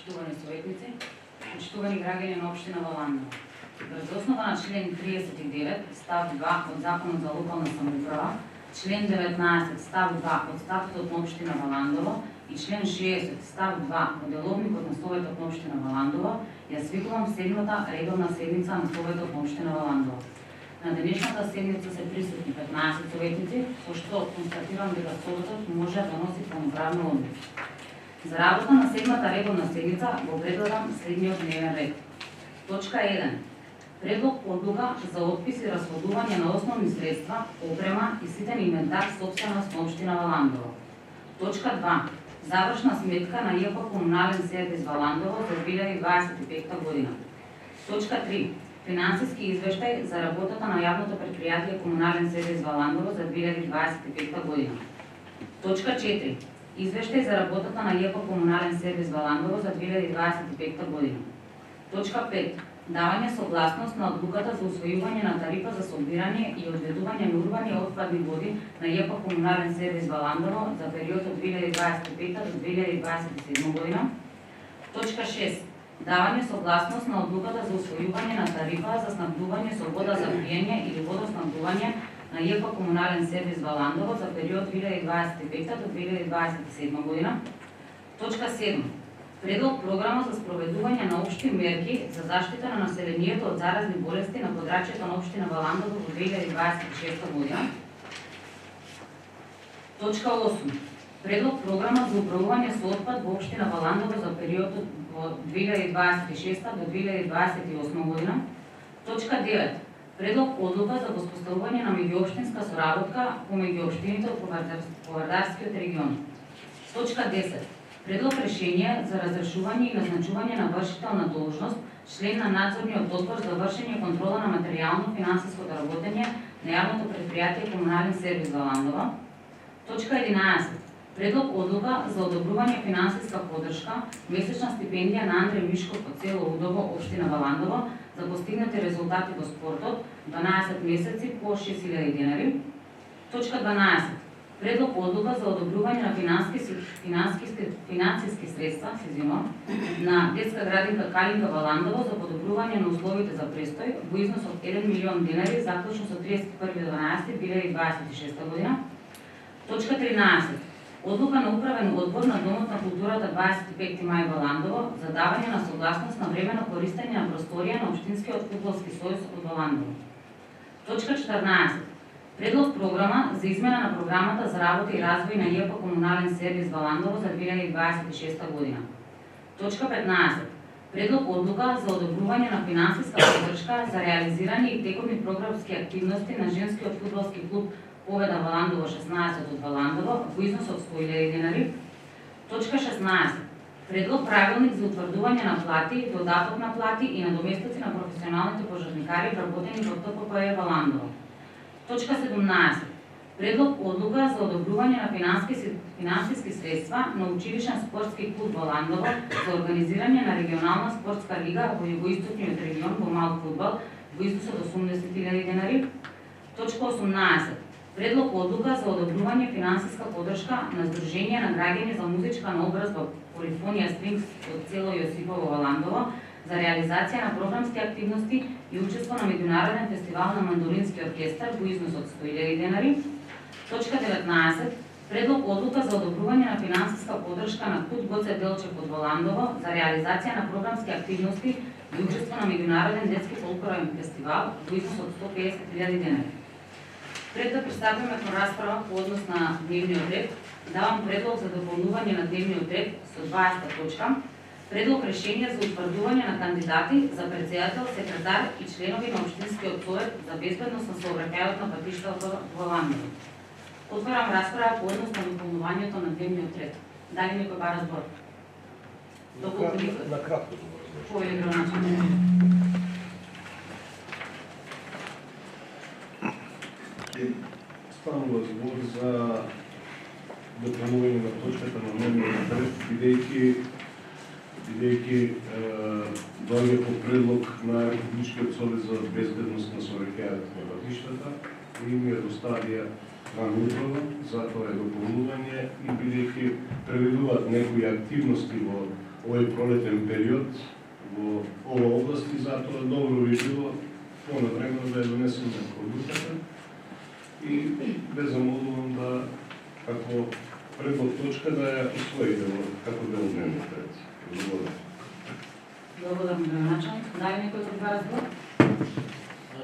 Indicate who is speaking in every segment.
Speaker 1: почитувани советници, почитувани граѓани на општина Валандово. Врз основа на член 39 став 2 од Законот за локална самоуправа, член 19 став 2 од Статутот на општина Валандово и член 60 став 2 од Деловникот на Советот на општина Валандово, ја свикувам седмата редовна седница на Советот на општина Валандово. На денешната седница се присутни 15 советници, со што констатирам дека Советот може да носи полноправно одлуки. За работа на седмата редовна седница го предлагам следниот дневен ред. Точка 1. Предлог одлука за отпис и расходување на основни средства, опрема и ситен инвентар сопственост на општина Валандово. Точка 2. Завршна сметка на ЈП Комунален сервис Валандово за 2025 година. Точка 3. Финансиски извештај за работата на јавното предпријатие Комунален сервис Валандово за 2025 година. Точка 4. Извештај за работата на ЈП Комунален сервис Валандово за 2025 година. Точка 5. Давање согласност на одлуката за усвојување на тарифа за собирање и одведување на урбани отпадни води на ЈП Комунален сервис Валандово за периодот 2025 до 2027 година. Точка 6. Давање согласност на одлуката за усвојување на тарифа за снабдување со вода за пиење или водоснабдување на ЈП Комунален сервис Валандово за период 2025 до 2027 година. Точка 7. Предлог програма за спроведување на општи мерки за заштита на населението од заразни болести на подрачјето на општина Валандово во 2026 година. Точка 8. Предлог програма за управување со отпад во општина Валандово за периодот во 2026 до 2028 година. Точка 9. Предлог одлука за воспоставување на меѓуопштинска соработка помеѓу општините од Повардарскиот регион. Точка 10. Предлог решение за разрешување и назначување на вршител на должност, член на надзорниот одбор за вршење контрола на материјално-финансиското работење на јавното предпријатие Комунален сервис Валандово. Точка 11. Предлог одлука за одобрување финансиска поддршка, месечна стипендија на Андреј Мишков од село Удово, општина Валандово, за постигнати резултати во спортот, 12 месеци по 6000 денари. Точка 12. Предлог одлука за одобрување на финансиски средства на детска градинка Калинка Валандово за подобрување на условите за престој во износ од 1 милион денари заклучно со 31.12.2026 година. Точка 13. Одлука на управен одбор на Домот на културата 25 мај Валандово за давање на согласност на времено користење на просторија на Општинскиот фудбалски сојуз од Валандово. Точка 14. Предлог програма за измена на програмата за работа и развој на ЈП Комунален сервис Валандово за 2026 година. Точка 15. Предлог одлука за одобрување на финансиска поддршка за реализирање и тековни програмски активности на женскиот фудбалски клуб Победа Валандово 16 од Валандово во износ од 100.000 денари. Точка 16. Предлог правилник за утврдување на плати, додаток на плати и надоместоци на професионалните пожарникари вработени во ТППЕ Валандово. Точка 17. Предлог одлука за одобрување на финансиски средства на училишен спортски клуб Валандово за организирање на регионална спортска лига во југоисточниот регион во мал фудбал во износ од 80.000 денари. Точка 18. Предлог одлука за одобрување финансиска поддршка на Сдружение на граѓани за музичка наобразба Полифонија Стрингс од село Јосипово Валандово за реализација на програмски активности и учество на меѓународен фестивал на мандолински оркестар во износ од 100.000 денари. Точка 19. Предлог одлука за одобрување на финансиска поддршка на Кут Гоце Делчев од Валандово за реализација на програмски активности и учество на меѓународен детски фолклорен фестивал во износ од 150.000 денари. Пред да пристапиме кон расправа по однос на дневниот ред, давам предлог за дополнување на дневниот ред со 20 точка. Предлог решение за утврдување на кандидати за председател, секретар и членови на Општинскиот совет за безбедност на сообраќајот на патиштата во Валандово. Отварам расправа по однос на дополнувањето на дневниот ред. Дали некој бара збор?
Speaker 2: На кратко збор.
Speaker 1: По електронен начин.
Speaker 2: Станува збор за дополнување на точката на дневниот ред, бидејќи доаѓа по предлог на Републичкиот совет за безбедност на сообраќајот на патиштата и ми ја доставија за тоа е дополнување и бидејќи преведуваат некои активности во овој пролетен период во ова област и затоа добро би било понавремено да ја донесеме одлуката и ве замолувам да како предлог точка да ја усвоите како дел од дневниот ред. Благодарам.
Speaker 1: Благодарам, градоначалник. Дали некој друг разбор?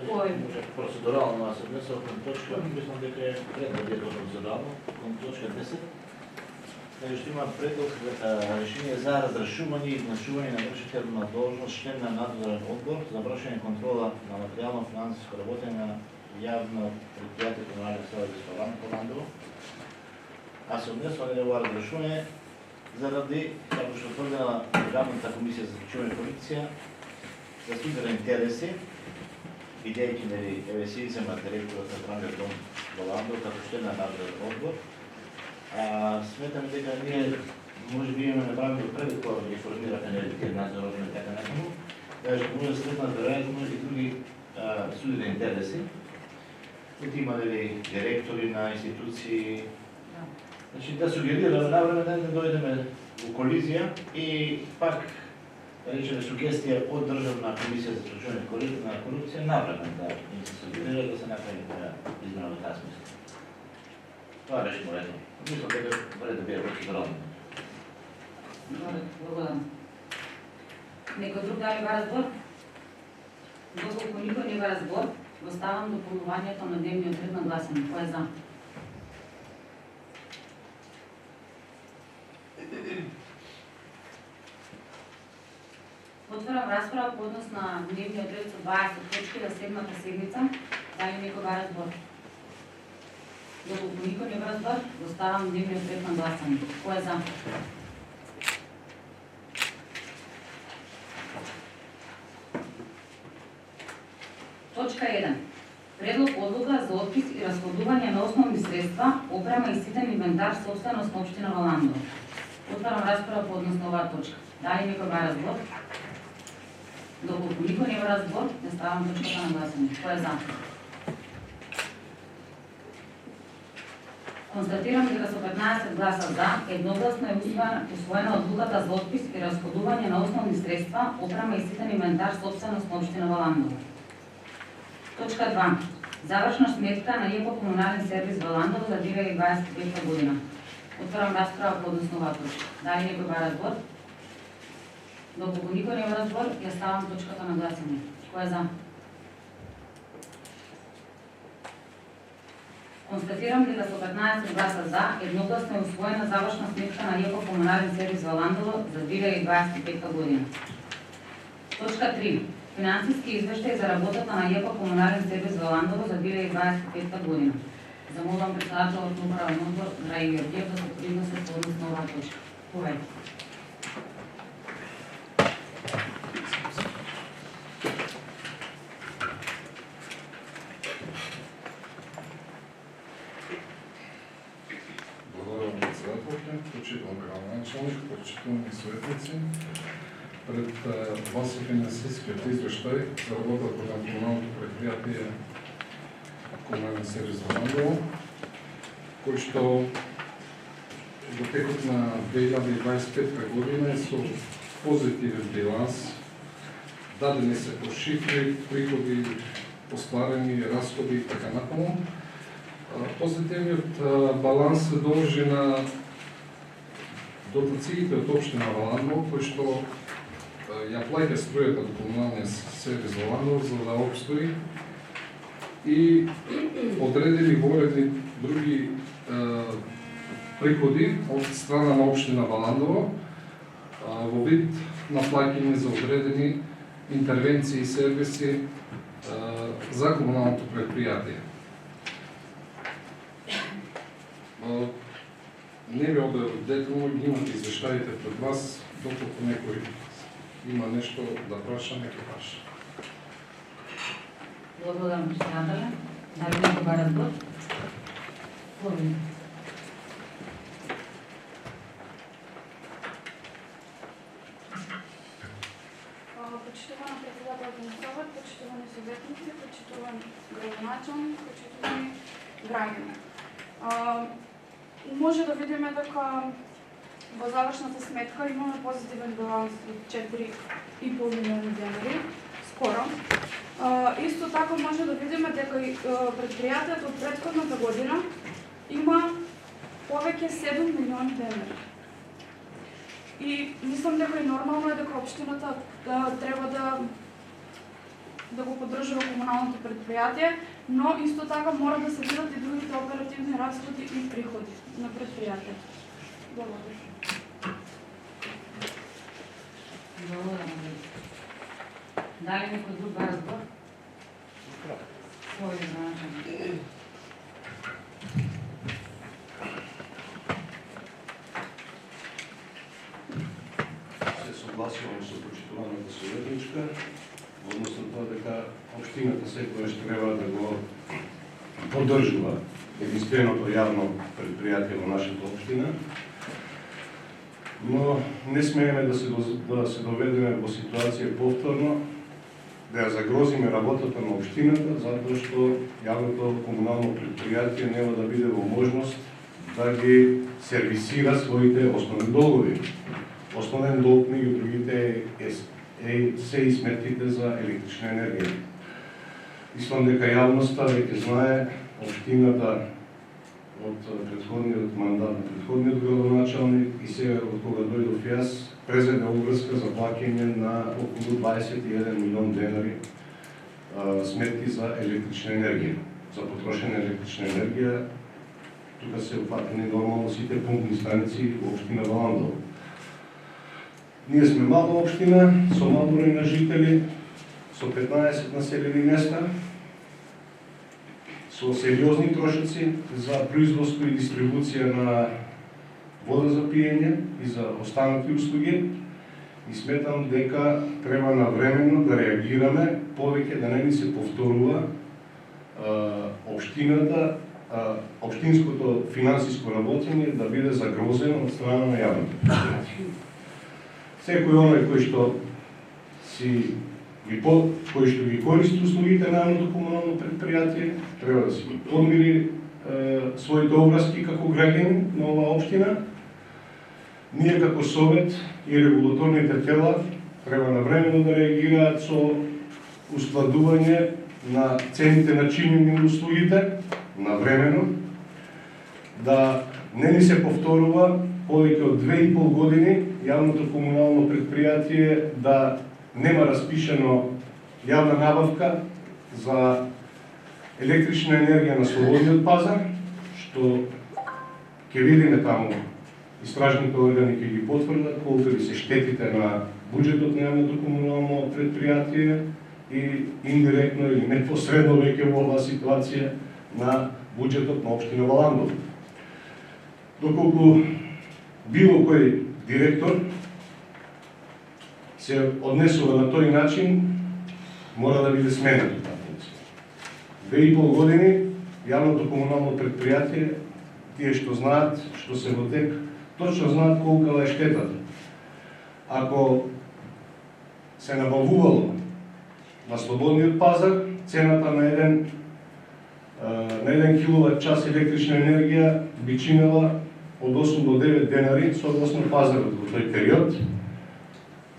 Speaker 3: Може процедурално да се внесе кон точка, мислам дека е предлог процедурално кон точка 10. Што има предлог решение за разрешување и изначување на вршител на должност член на надзорен одбор за вршење контрола на материјално-финансиско работење на јавно предпријатие Комунален сервис Ландово. А се однесува ова разрешување заради, како што тврдела Државната комисија за спречување корупција, за судени интереси, бидејќи евесијци на директорот на Правниот дом во Ландово како член на надзорен одбор. Сметаме дека ние може би имаме направено пред кога ги формираме тие надзорни органи така накану, да што може да следнат веројатно и други судени интереси. Тут има директори на институции. Значи да сугерираме навреме да не дојдеме во колизија и пак да речеме сугестија од Државна комисија за спречување на корупција навреме да им се сугерира да се направи измена во таа смисла. Това решимо редно. Мислам дека вреди да биде процедурално.
Speaker 1: Благодарам. Некој друг дали ва разбор? Доколку никој не ва разбор, го ставам дополнувањето на дневниот ред на гласање. Кој е за? Отварам расправа по однос на дневниот ред со 20 точки за седмата седмица. Дали некој ва разбор? Доколку никој не ва разбор, го ставам дневниот ред на гласање. Кој е за? Точка 1. Предлог одлука за отпис и расходување на основни средства, опрема и ситен инвентар собственост на општина Ландово. Отварам расправа по однос на оваа точка. Дали некој ва разбор? Доколку никој не ва разбор, не ставам точката на гласање. Кој е за? Констатирам дека со 15 гласа за, едногласно е усвоена одлуката за отпис и расходување на основни средства, опрема и ситен инвентар собственост на општина Ландово. Точка 2. Завршна сметка на ЈПО Комунален сервис Ландово за 2025 година. Отварам расправа по однос на оваа точка. Дали некој ва разбор? Доколку никој не ва разбор, ја ставам точката на гласање. Кој е за? Констатирам дека со 15 гласа за, едногласно е усвоена завршна сметка на ЈПО Комунален сервис Ландово за 2025 година. Точка 3. Финансиски извештај за работата на ЈПО Комунален сервис Ландово за 2025 година. Замолвам председателот на управен одбор Драги Георгиев да се произнесе по однос на оваа точка. Повеќе.
Speaker 4: Благодарам председателите, почитувам градоначалник, почитувани советници. Пред вас е финансискиот извештај за работата на комуналното предпријатие Комунален сервис Ландово, кој што во текот на 2025 година е со позитивен биланс. Дадени се по шифри, приходи, остварени, расходи и така натаму. Позитивниот баланс се должи на дотациите од општина Ландово, кој што ја плаќа струјата до Комуналниот сервис Ландово за да обстои и одредени воредни други приходи од страна на општина Ландово во вид на плаќање за одредени интервенции и сервиси за комуналното предпријатие. Не ви овде детално, ги имате извештаите пред вас, доколку некој има нешто да праша, нека праша.
Speaker 1: Благодарам, председателе. Дали некој ва разбор? Благодарам.
Speaker 5: Почитувана председател на Совет, почитувани советници, почитувани градоначалник, почитувани граѓани. Може да видиме дека Во завршната сметка имаме позитивен баланс од 4,5 милиони денари, скоро. Исто така може да видиме дека и предпријатието од претходната година има повеќе 7 милиони денари. И мислам дека и нормално е дека општината треба да го поддржува комуналното предпријатие, но исто така мора да се видат и другите оперативни расходи и приходи на предпријатието. Благодарам.
Speaker 1: Благодарам. Дали некој друг разбор? Свој начин.
Speaker 2: Се согласувам со почитуваната советничка, во однос на тоа дека општината секогаш треба да го поддржува единственото јавно предпријатие во нашата општина, но не смееме да се доведеме во ситуација повторно да ја загрозиме работата на општината, затоа што јавното комунално предпријатие нема да биде во можност да ги сервисира своите основни долгови. Основен долг меѓу другите се и сметките за електрична енергија. Мислам дека јавноста веќе знае општината од претходниот мандат на претходниот градоначалник и сега од кога дојдов јас презеде обврска за плаќање на околу 21 милион денари сметки за електрична енергија, за потрошена електрична енергија. Тука се опфатени нормално сите пумпни станици во општина Валандово. Ние сме мала општина, со мал број на жители, со 15 населени места, со сериозни трошоци за производство и дистрибуција на вода за пиење и за останати услуги. И сметам дека треба навремено да реагираме, повеќе да не ни се повторува општината, општинското финансиско работење да биде загрозено од страна на јавното предпријатие. Секој оној кој што ги користи услугите на јавното комунално предпријатие треба да си ги подмири своите обврски како граѓани на оваа општина. Ние како совет и регулаторните тела треба навремено да реагираат со ускладување на цените на чинење услугите навремено, да не ни се повторува повеќе од 2,5 години јавното комунално предпријатие да нема распишено јавна набавка за електрична енергија на слободниот пазар, што ќе видиме таму, истражните органи ќе ги потврдат колку се штетите на буџетот на јавното комунално предпријатие и индиректно или непосредно веќе во оваа ситуација на буџетот на општина Валандово. Доколку било кој директор се однесува на тој начин, мора да биде сменет од таа функција. 2,5 години јавното комунално предпријатие, тие што знаат, што се во тек, точно знаат колка е штетата. Ако се набавувало на слободниот пазар, цената на еден киловат час електрична енергија би чинела од 8 до 9 денари согласно пазарот во тој период.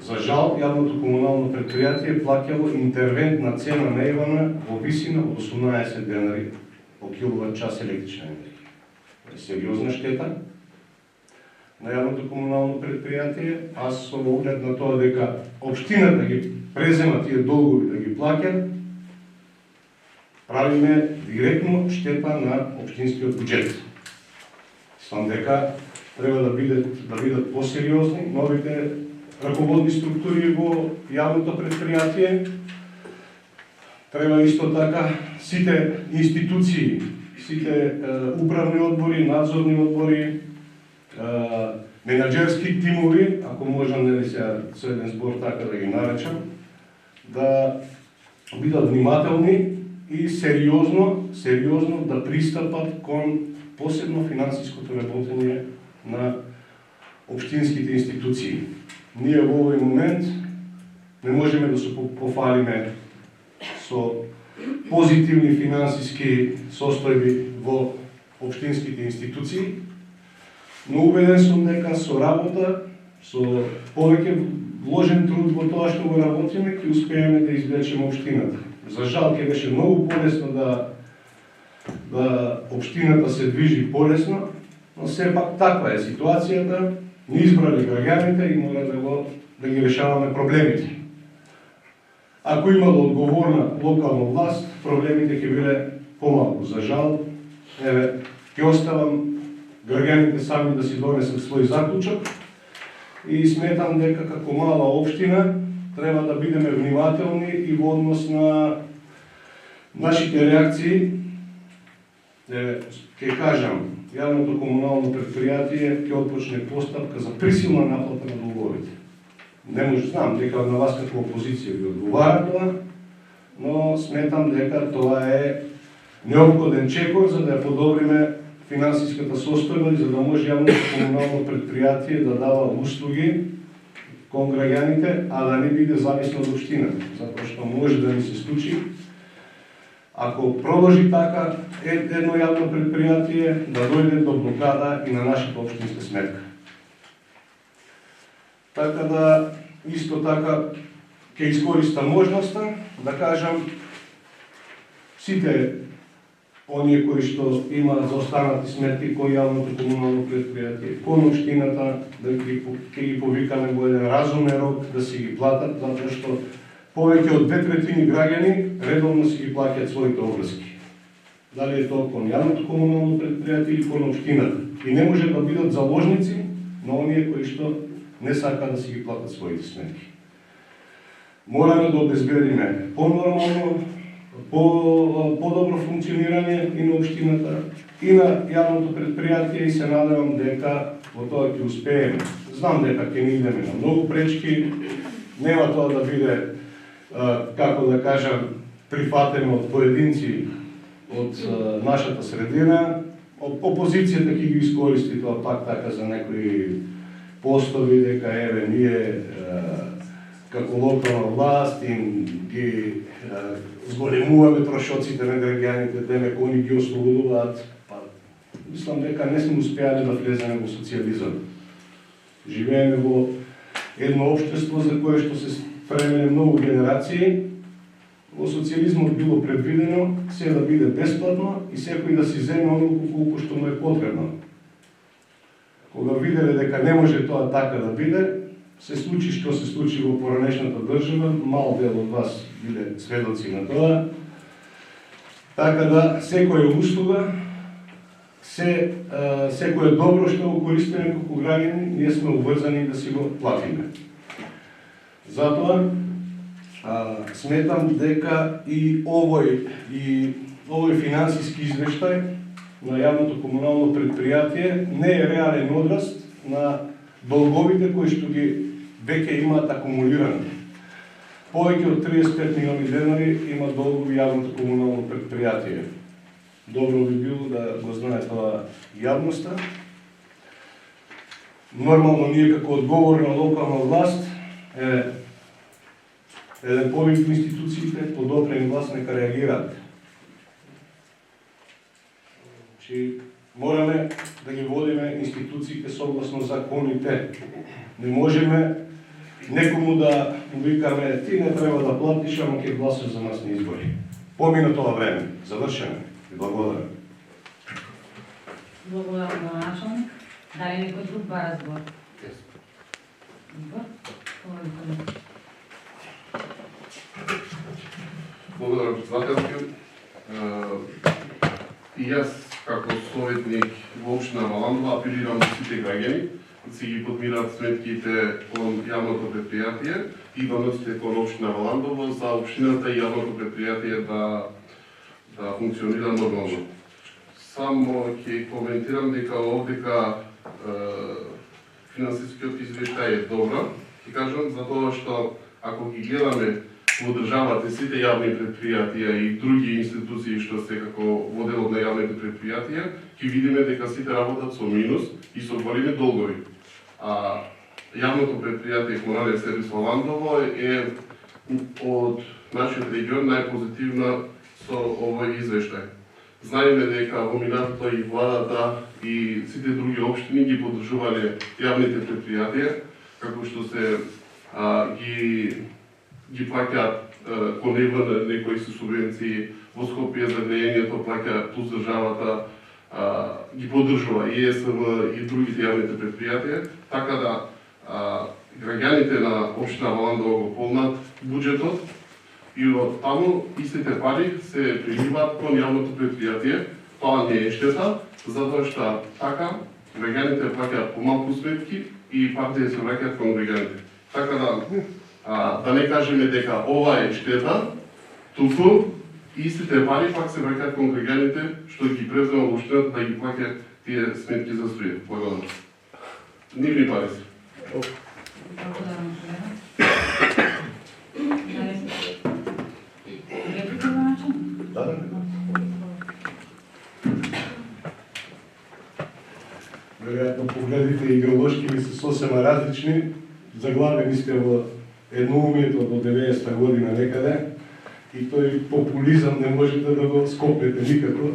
Speaker 2: За жал, јавното комунално предпријатие плаќало интервентна цена наивана во висина од 18 денари по киловат час електрична енергија. Сериозна штета на јавното комунално предпријатие. Аз со оглед на тоа дека општината ги презема тие долгови да ги плаќа, правиме директно штета на општинскиот буџет. Мислам дека треба да бидат посериозни новите раководни структури во јавното предпријатие. Треба исто така сите институции, сите управни одбори, надзорни одбори, менаџерски тимови, ако можам нели сега со еден збор така да ги наречам, да бидат внимателни и сериозно да пристапат кон посебно финансиското работење на општинските институции. Ние во овој момент не можеме да се пофалиме со позитивни финансиски состојби во општинските институции. но убеден сум дека со работа, со повеќе вложен труд во тоа што го работиме, ќе успееме да извлечеме општината. За жал ќе беше многу полесно да општината се движи полесно, но сепак таква е ситуацијата, ни избрали граѓаните и мора да ги решаваме проблемите. Ако имало одговорна локална власт, проблемите ќе биле помалку. За жал, ќе оставам граѓаните сами да си донесат свој заклучок и сметам дека како мала општина треба да бидеме внимателни и во однос на нашите реакции. Ќе кажам, јавното комунално предпријатие ќе отпочне постапка за присилна наплата на долговите. Не може, знам дека на вас како опозиција ви одговара тоа, но сметам дека тоа е неопходен чекор за да ја подобриме финансиската состојба и за да може јавното комунално предпријатие да дава услуги кон граѓаните, а да не биде зависно од општината, затоа што може да ни се случи ако продолжи така едно јавно предпријатие да дојде до блокада и на нашата општинска сметка. Така да, исто така, ќе искористам можноста да кажам сите оние кои што имаат заостанати сметки кон јавното комунално предпријатие, кон општината, да ќе ги повикаме во еден разумен рок да си ги платат, затоа што повеќе од 2/3 граѓани редовно си ги плаќаат своите обврски. Дали е тоа кон јавното комунално предпријатие или кон општината. И не може да бидат заложници на оние кои што не сака да си ги платат своите сметки. Мораме да обезбедиме по-нормално, по-добро функционирање и на општината, и на јавното предпријатие и се надевам дека во тоа ќе успееме. Знам дека ќе не идеме на многу пречки, нема тоа да биде, како да кажам, прифатено од поединци од нашата средина. Опозицијата ќе ги искористи тоа пак така за некои постови, дека еве ние како локална власт им ги зголемуваме трошоците на граѓаните, деме они ги ослободуваат. Мислам дека не сме успеале да влеземе во социјализам. Живееме во едно општество за кое што се премине многу генерации. Во социјализмот било предвидено се да биде бесплатно и секој да си земе онолку колку што му е потребно. Кога виделе дека не може тоа така да биде, се случи што се случи во поранешната држава, мал дел од вас биле сведоци на тоа. Така да секоја услуга, секое добро што го користиме како граѓани, ние сме обврзани да си го платиме. Затоа сметам дека и овој финансиски извештај на јавното комунално предпријатие не е реален одраз на долговите кои што ги веќе имаат акумулирани. Повеќе од 35 милиони денари има долгови јавното комунално предпријатие. Добро би било да го знае тоа јавноста. Нормално ние како одговорна локална власт еден повик во институциите, подопрени власт нека реагираат. Мораме да ги водиме институциите согласно законите. Не можеме некому да му викаме ти не треба да платиш, ама ќе гласаш за нас на избори. Помина тоа време. Завршено. Благодарам.
Speaker 1: Благодарам на началник. Дали некој друг бара збор?
Speaker 6: Благодарам, председателки. И јас, како советник во општина Валандова, апелирам на сите граѓани да си ги подмираат сметките кон јавното предпријатие и да носите кон општина Валандова за општината и јавното предпријатие да функционира нормално. Само ќе коментирам дека овдека финансискиот извештај е добра. Ќе кажам затоа што ако ги гледаме во државата сите јавни предпријатија и други институции што се како во делот на јавните предпријатија, ќе видиме дека сите работат со минус и со големи долгови. А јавното предпријатие Комунален сервис Валандово е од нашиот регион најпозитивна со овој извештај. Знаеме дека во минатото и владата и сите други општини ги поддржувале јавните предпријатија, како што се ги плаќаат кон ЕВН некои се субвенции, во Скопје за грејењето плаќа плюс државата, ги поддржува и ЕСВ и другите јавните предпријатија, така да граѓаните на општина Валандово го полнат буџетот и од таму истите пари се приливаат кон јавното предпријатие. Тоа не е штета, затоа што така граѓаните плаќаат помалку сметки и парите се враќаат кон граѓаните. Така да не кажеме дека ова е штета, туку истите пари пак се враќаат кон граѓаните што ги презема општината да ги плаќа тие сметки за струја. Благодарам. Нивни пари се.
Speaker 1: Благодарам, колега. Реплика за начин?
Speaker 2: Да. Веројатно погледите и геолошки ми се сосема различни. Заглавени сте во едноумието до 90-та година некаде и тој популизам не можете да го скопнете никако.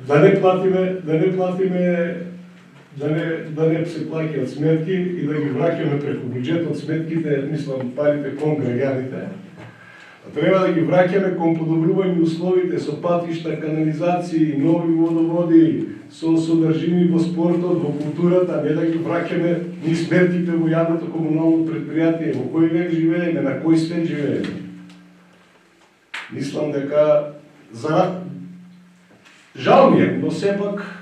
Speaker 2: Да не платиме да не се плаќаат сметки и да ги враќаме преку буџетот сметките, мислам парите кон граѓаните. Треба да ги враќаме кон подобрување условите со патишта, канализации, нови водоводи, со содржини во спортот, во културата, не да ги враќаме ни сметките во јавното комунално предпријатие, во кој век живееме, на кој свет живееме. Мислам дека жал ми е, но сепак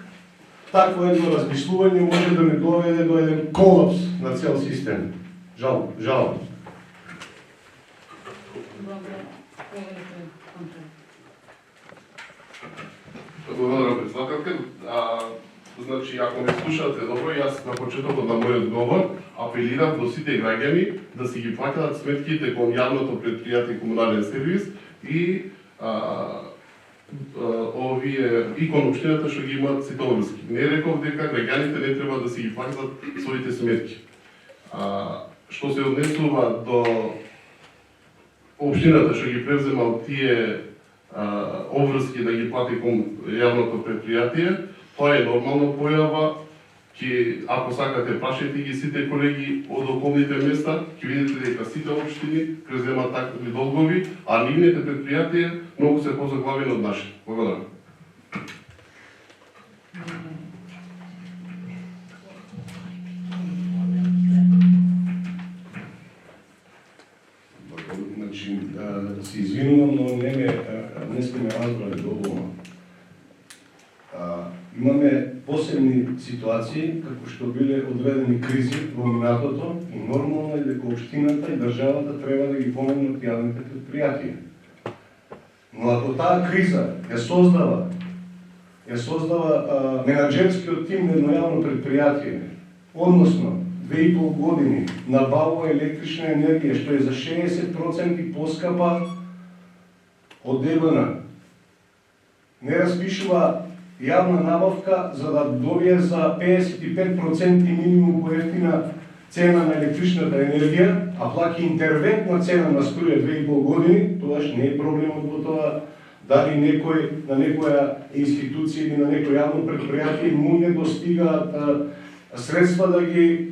Speaker 2: такво едно размислување може да не доведе до еден колапс на цел систем. Жал.
Speaker 6: Благодарам, председателка. Значи, ако ме слушате добро, јас на почетокот на мојот говор апелирам до сите граѓани да си ги плаќаат сметките кон јавното предпријатие комунален сервис и овие и кон општината што ги имаат сите обврски. Не реков дека граѓаните не треба да си ги плаќаат своите сметки. Што се однесува до општината што ги превзема тие обврски да ги плати кон јавното предпријатие, тоа е нормална појава. Ако сакате, прашајте ги сите колеги од околните места, ќе видите дека сите општини преземаат такви долгови, а нивните предпријатија многу се позаглавени од нашите. Благодарам.
Speaker 2: Значи, да се извинувам, но не сме ме разбрали доволно. Имаме посебни ситуации, како што биле одредени кризи во минатото и нормално е дека општината и државата треба да ги помогнат јавните предпријатија. Но ако таа криза ја создава менаџерскиот тим на едно јавно предпријатие, односно 2,5 години набавува електрична енергија што е за 60% поскапа од ЕВН, не распишува јавна набавка за да добие за 55% минимум поевтина цена на електричната енергија, а плаќа интервентна цена на струја 2,5 години, тогаш не е проблемот во тоа дали некој на некоја институција или на некој јавно предпријатие му не достигаат средства да ги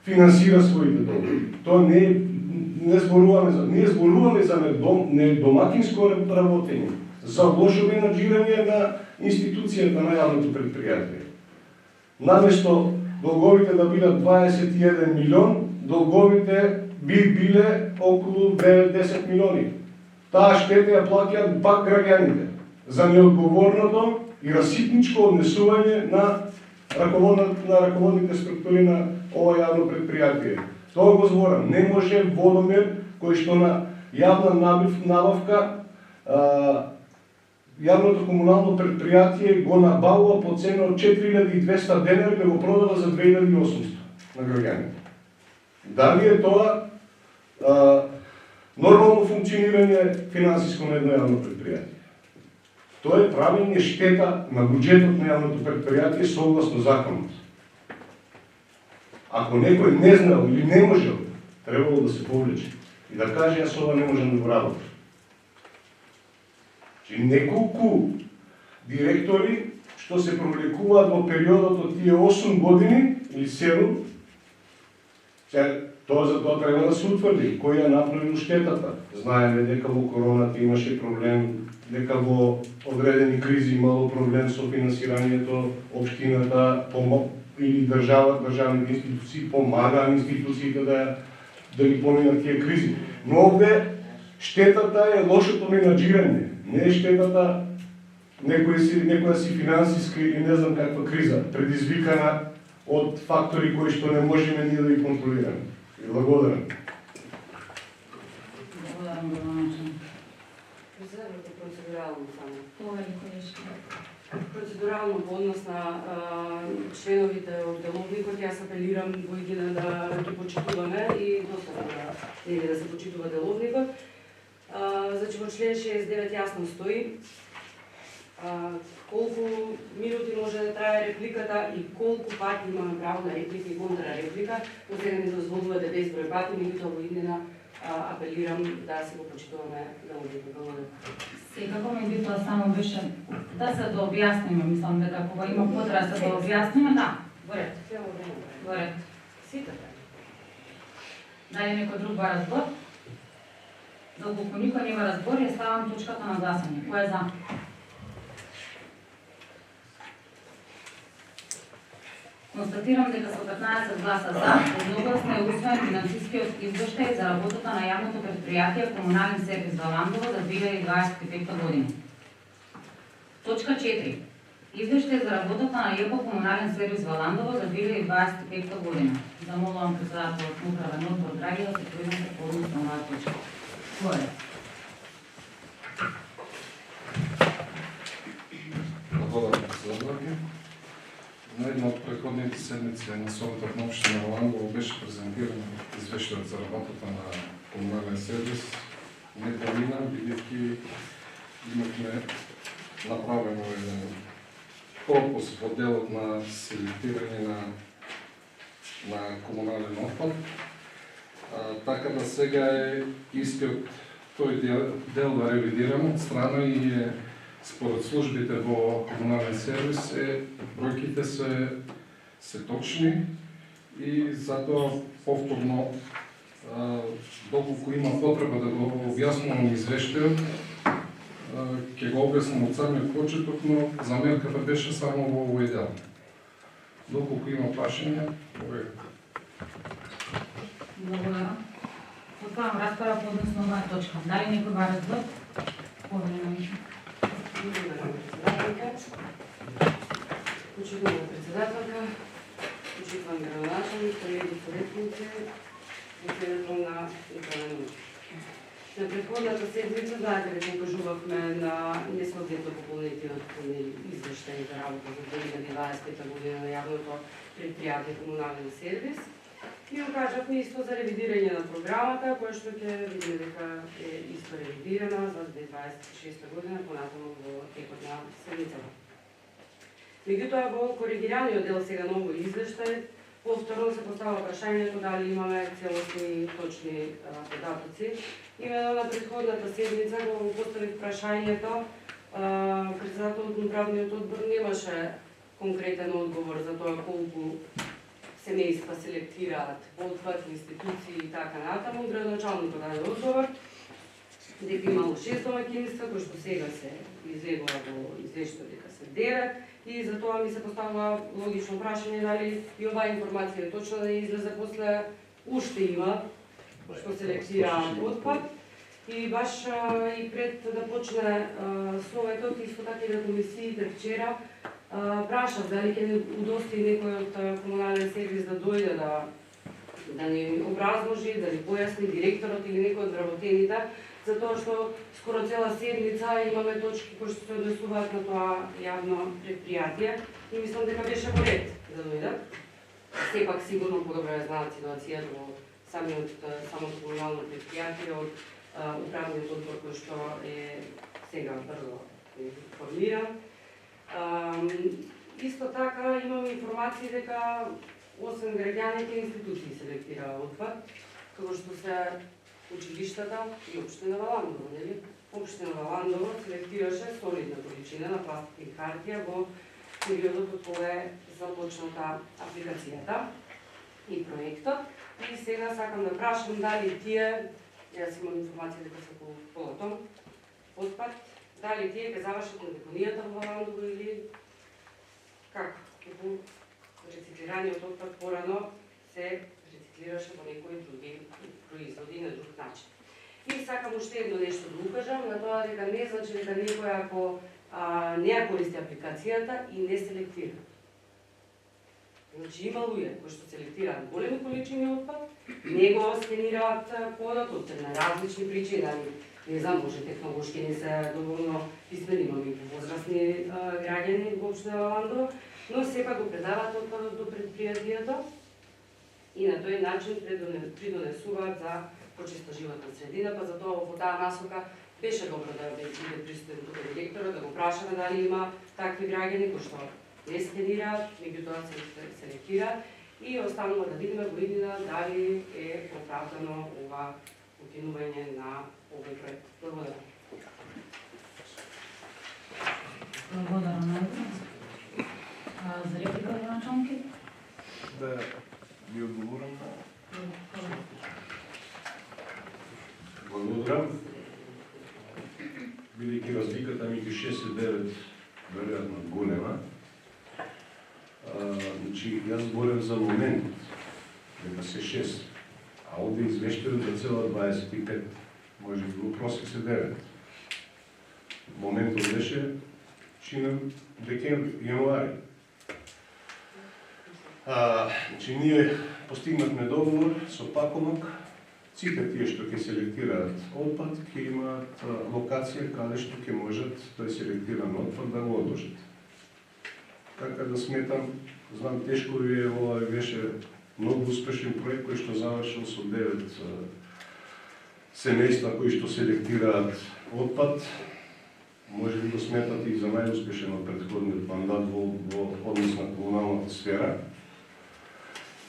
Speaker 2: финансира своите долгови. Тоа не зборуваме за недомакинско работење, за лошо менаџирање на институцијата на јавното предпријатие. Наместо долговите да бидат 21 милион, долговите би биле околу 9-10 милиони. Таа штета ја плаќаат пак граѓаните за неодговорното и раситничко однесување на раководните структури на ова јавно предпријатие. Тоа го зборам, не може водомер кој што на јавна набавка јавното комунално предпријатие го набавува по цена од 4200 денари да го продава за 2800 на граѓаните. Дали е тоа нормално функционирање финансиско на едно јавно предпријатие? Тоа е правење штета на буџетот на јавното предпријатие согласно законот. Ако некој не знал или не можел, требало да се повлече и да каже јас ова не можам да го работам. Неколку директори што се провлекуваат во периодот од тие 8 години или 7. Тоа за тоа треба да се утврди кој ја направил штетата. Знаеме дека во короната имаше проблем, дека во одредени кризи имало проблем со финансирањето, општината или државните институции помагаа институциите да ги поминат тие кризи. Но овде штетата е лошото менаџирање, не е штетата некоја си финансиска или не знам каква криза, предизвикана од фактори кои што не можеме ние да ги контролираме. И благодарам.
Speaker 1: Благодарам, градоначелник.
Speaker 7: Председателот, процедурално само.
Speaker 1: Тоа е колешки.
Speaker 7: Процедурално во однос на членовите од деловникот, јас апелирам во идеја да ги почитуваме и досадно да се почитува деловникот. Значи во член 69 јасно стои колку минути може да трае репликата и колку пати имаме право на реплика и контрареплика, но сега не дозволувате безброј пати, меѓутоа во иднина апелирам да се го почитуваме деловникот. Благодарам.
Speaker 1: Секако, меѓутоа само беше да се да објасниме, мислам дека кога има потреба да се да објасниме, да, во ред. Во ред.
Speaker 7: Сите.
Speaker 1: Дали некој друг ба разбор? Доколку никој не ва разбор, ја ставам точката на гласање. Кој е за? Констатирам дека со 15 гласа за, едногласно е усвоен финансискиот извештај за работата на јавното претпријатие Комунален сервис Валандово за 2025 година. Точка 4. Извештај за работата на ЈП Комунален сервис Валандово за 2025 година. Замолувам председателот на управен одбор Драги да се произнесе по однос на оваа точка. Кој е?
Speaker 4: Благодарам, председателки. На една од предходните седмици на Советот на општина Валандово беше презентиран извештајот за работата на комунален сервис. Не помина, бидејќи имавме направено еден пропуск во делот на селектирање на комунален отпад. Така да сега е истиот тој дел да ревидирам од страна и е според службите во комунален сервис бројките се точни и затоа повторно доколку има потреба да го објаснувам извештајот, ќе го објаснам од самиот почеток, но замерката беше само во овој дел. Доколку има прашања, повеќе.
Speaker 1: Благодарам. Отварам расправа по однос на оваа точка. Дали некој ва разбор? Повеќе.
Speaker 7: Почитувам председателка, почитувам градоначелник, колеги советници, председател на управен одбор. На предходната седмица, знаете дека укажувавме на несоодветно пополнетиот извештај за работа за 2025 година на јавното претпријатие Комунален сервис и укажавме исто за ревидирање на програмата, која што ќе видиме дека е исто ревидирана за 2026 година понатаму во текот на седмицата. Меѓутоа во коригираниот дел сега на овој извештај повторно се поставува прашањето дали имаме целосни и точни податоци. Именно на предходната седмица го поставив прашањето, председателот на управниот одбор немаше конкретен одговор за тоа колку семејства селектираат отпад, институции и така натаму. Градоначалникот даде одговор дека имало 6 домаќинства, кои што сега се излегува во извештајот дека се 9, и затоа ми се поставува логично прашање дали и оваа информација е точна да излезе после уште има што селектираат отпад. И баш и пред да почне Советот, исто така и на комисиите вчера, прашав дали ќе удостои некој од комунален сервис да дојде да ни образложи, да ни појасни директорот или некој од вработените, затоа што скоро цела седмица имаме точки кои што се однесуваат на тоа јавно претпријатие и мислам дека беше во ред да дојдат. Сепак сигурно подобро ја знаат ситуацијата во самото комунално претпријатие од управниот одбор кој што е сега брзо формиран. Исто така имам информации дека 8 граѓаните институции селектираа отпад, како што се училиштата и општина Валандово, нели? Општина Валандово селектираше солидна количина на пластик и хартија во периодот од кога е започната апликацијата и проектот. И сега сакам да прашам дали тие, јас имам информација дека се по полотом отпад, дали тие ќе завршат на депонијата во Валандово или како? Како рециклираниот отпад порано се рециклираше во некои други производи на друг начин. И сакам уште едно нешто да укажам на тоа дека не значи дека некој ако не ја користи апликацијата и не селектира. Значи има луѓе кои што селектираат големи количини отпад, не го скенираат кодот од на различни причини, не знам, може технолошки не се доволно писмени, имаме и возрастни граѓани во општина Валандово, но сепак го предаваат отпадот до предпријатието и на тој начин придонесуваат за почиста животна средина, па затоа во таа насока беше добро да биде присутен тука директорот, да го прашаме дали има такви граѓани кои што не скенираат, меѓутоа се селектираат и останува да видиме во иднина дали е оправдано ова укинување на овој проект. Благодарам.
Speaker 1: Благодарам најдно. За реплика, началник?
Speaker 2: Да ви одговорам на... Благодарам. Бидејќи разликата меѓу 6 и 9 веројатно голема, значи јас зборам за момент дека се 6, а овде извештајот за цела 25, може би во просек се 9. Моментот беше чинен декември, јануари. Значи ние постигнавме договор со Пакомак. Сите тие што ќе селектираат отпад, ќе имаат локација каде што ќе можат тој селектиран отпад да го одложат. Така да сметам, знам тешко ви е, ова беше многу успешен проект кој што завршил со 9 семејства кои што селектираат отпад. Може би го сметате и за најуспешен од претходниот мандат во однос на комуналната сфера.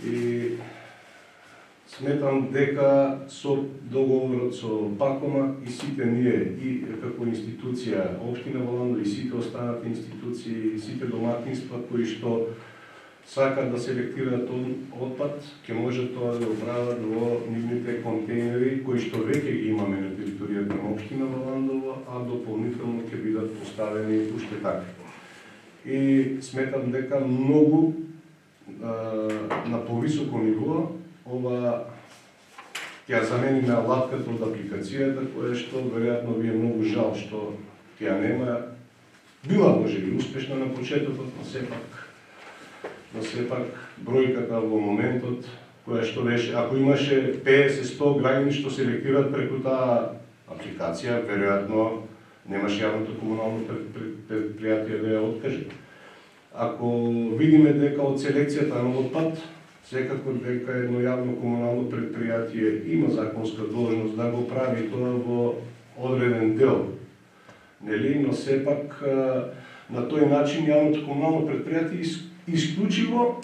Speaker 2: И сметам дека со договорот со Пакома и сите ние, и како институција општина Валандово и сите останати институции, сите домакинства кои што сакаат да селектираат отпад, ќе може тоа да го прават во нивните контейнери кои што веќе ги имаме на територијата на општина Валандово, а дополнително ќе бидат поставени уште такви. И сметам дека многу на повисоко ниво ова ќе замени на латката од апликацијата, која што веројатно ви е многу жал што ќе ја нема. Била може би успешна на почетокот, но сепак бројката во моментот која што беше, ако имаше 50-100 граѓани што селектираат преку таа апликација, веројатно немаше јавното комунално предпријатие да ја откаже. Ако видиме дека од селекцијата на отпад, секако дека едно јавно комунално предпријатие има законска должност да го прави тоа во одреден дел, нели, но сепак на тој начин јавното комунално предпријатие исклучиво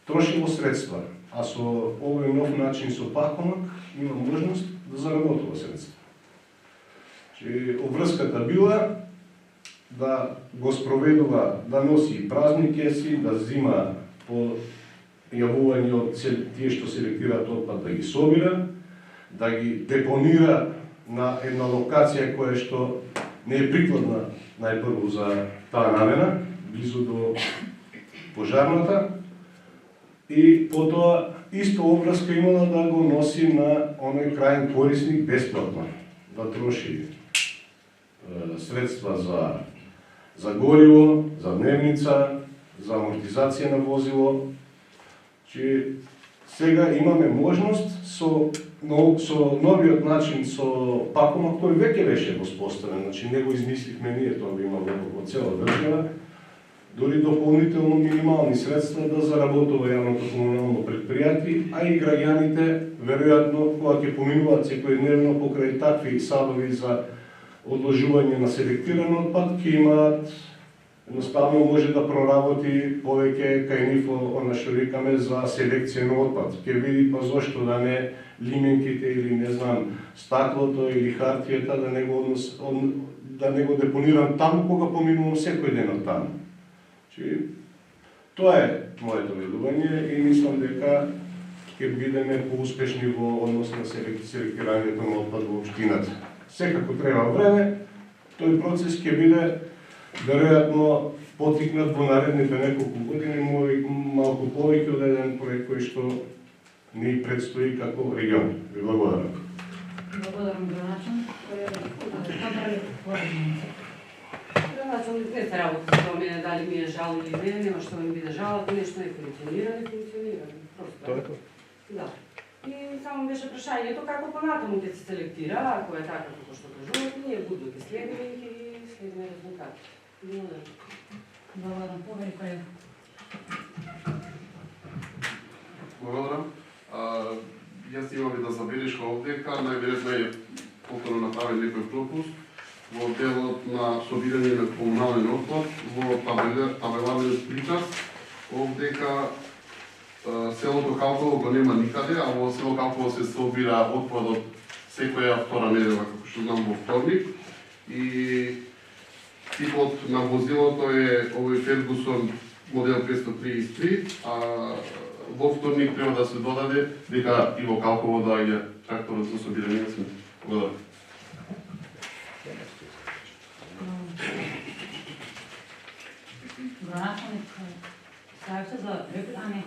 Speaker 2: трошило средства, а со овој нов начин со Пакомак има можност да заработува средства. Че обврската била да го спроведува, да носи празни кеси, да зима по јавување од тие што селектираат отпад, да ги собира, да ги депонира на една локација која што не е прикладна најпрво за таа намена, близу до пожарната, и потоа исто обврска имала да го носи на оној крајен корисник бесплатно, да троши средства за гориво, за дневница, за амортизација на возило. Че сега имаме можност со новиот начин со Пакома, кој веќе беше воспоставен, значи не го измислихме ние, тоа го има во цела држава, дори дополнително минимални средства да заработува јавното комунално предпријатие, а и граѓаните, веројатно, кога ќе поминуваат секојдневно покрај такви садови за одложување на селектиран отпад, ќе имаат едноставно може да проработи повеќе кај нив она што викаме за селекција на отпад. Ќе види па зошто да не лименките или не знам стаклото или хартијата да не го депонирам таму кога поминувам секој ден од таму. Тоа е моето видување и мислам дека ќе бидеме поуспешни во однос на селектирањето на отпад во општината. Секако треба време, тој процес ќе биде веројатно потикнат во наредните неколку години, малку повеќе од еден проект кој што ни предстои како регион. Ви благодарам.
Speaker 1: Благодарам, градоначалник.
Speaker 7: Градоначалник не се работи со мене дали ми е жал или не, нема што ми биде жал, ако нешто не функционира, не функционира.
Speaker 2: Тоа е тоа.
Speaker 7: Да. И само беше прашањето како понатаму ќе се селектира, ако е така како што кажувате, ние будно ќе следиме и ќе следиме резултати. Благодарам.
Speaker 1: Благодарам, повели колега.
Speaker 6: Благодарам. Јас имам и да забелешка овдека, најверојатно е повторно направен некој пропуст во делот на собирање на комунален отпад во табеларниот приказ. Овдека селото Калково го нема никаде, а во село Калково се собира отпадот секоја втора недела, како што знам, во вторник. И типот на возилото е овој Фергусон модел 533, а во вторник треба да се додаде дека и во Калково доаѓа тракторот за собирање на сметки. Благодарам.
Speaker 1: Градоначалник, сајавте за реплика, а не,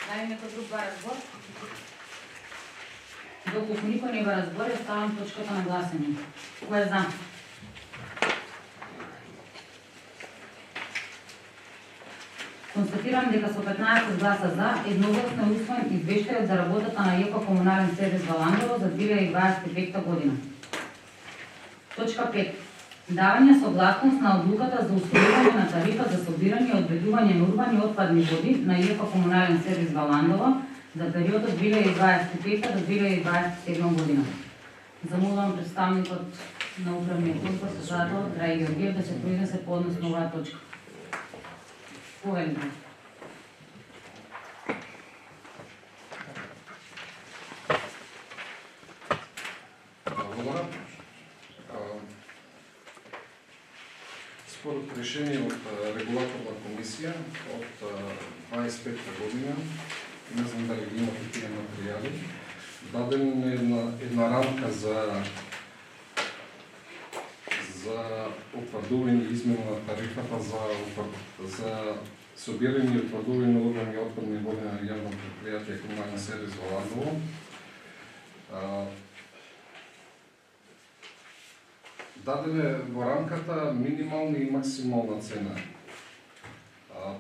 Speaker 1: Дај некој друг ба разбор? Доколку никој не го разбори, ставам точката на гласење. Кој е за? Констатирам дека со 15 гласа за, едногласно е усвоен извештајот за работата на ЈП Комунален сервис Валандово за 2025 година. Точка 5. Давање согласност на одлуката за установување на тарифа за собирање и одведување на урбани отпадни води на ЈП Комунален сервис Валандово за периодот 2025 до 2027 година. Замолувам представникот на управниот одбор председател Драј Георгиев да се произнесе по однос на оваа точка. Повелите.
Speaker 4: Благодарам. Според решение од регулаторна комисија од 25 година, не знам дали ги имате тие материјали, дадена една рамка за утврдување и измена на тарифата за собирање и утврдување на урбани отпадни води на јавно предпријатие Комунален сервис Валандово. Дадене во рамката минимална и максимална цена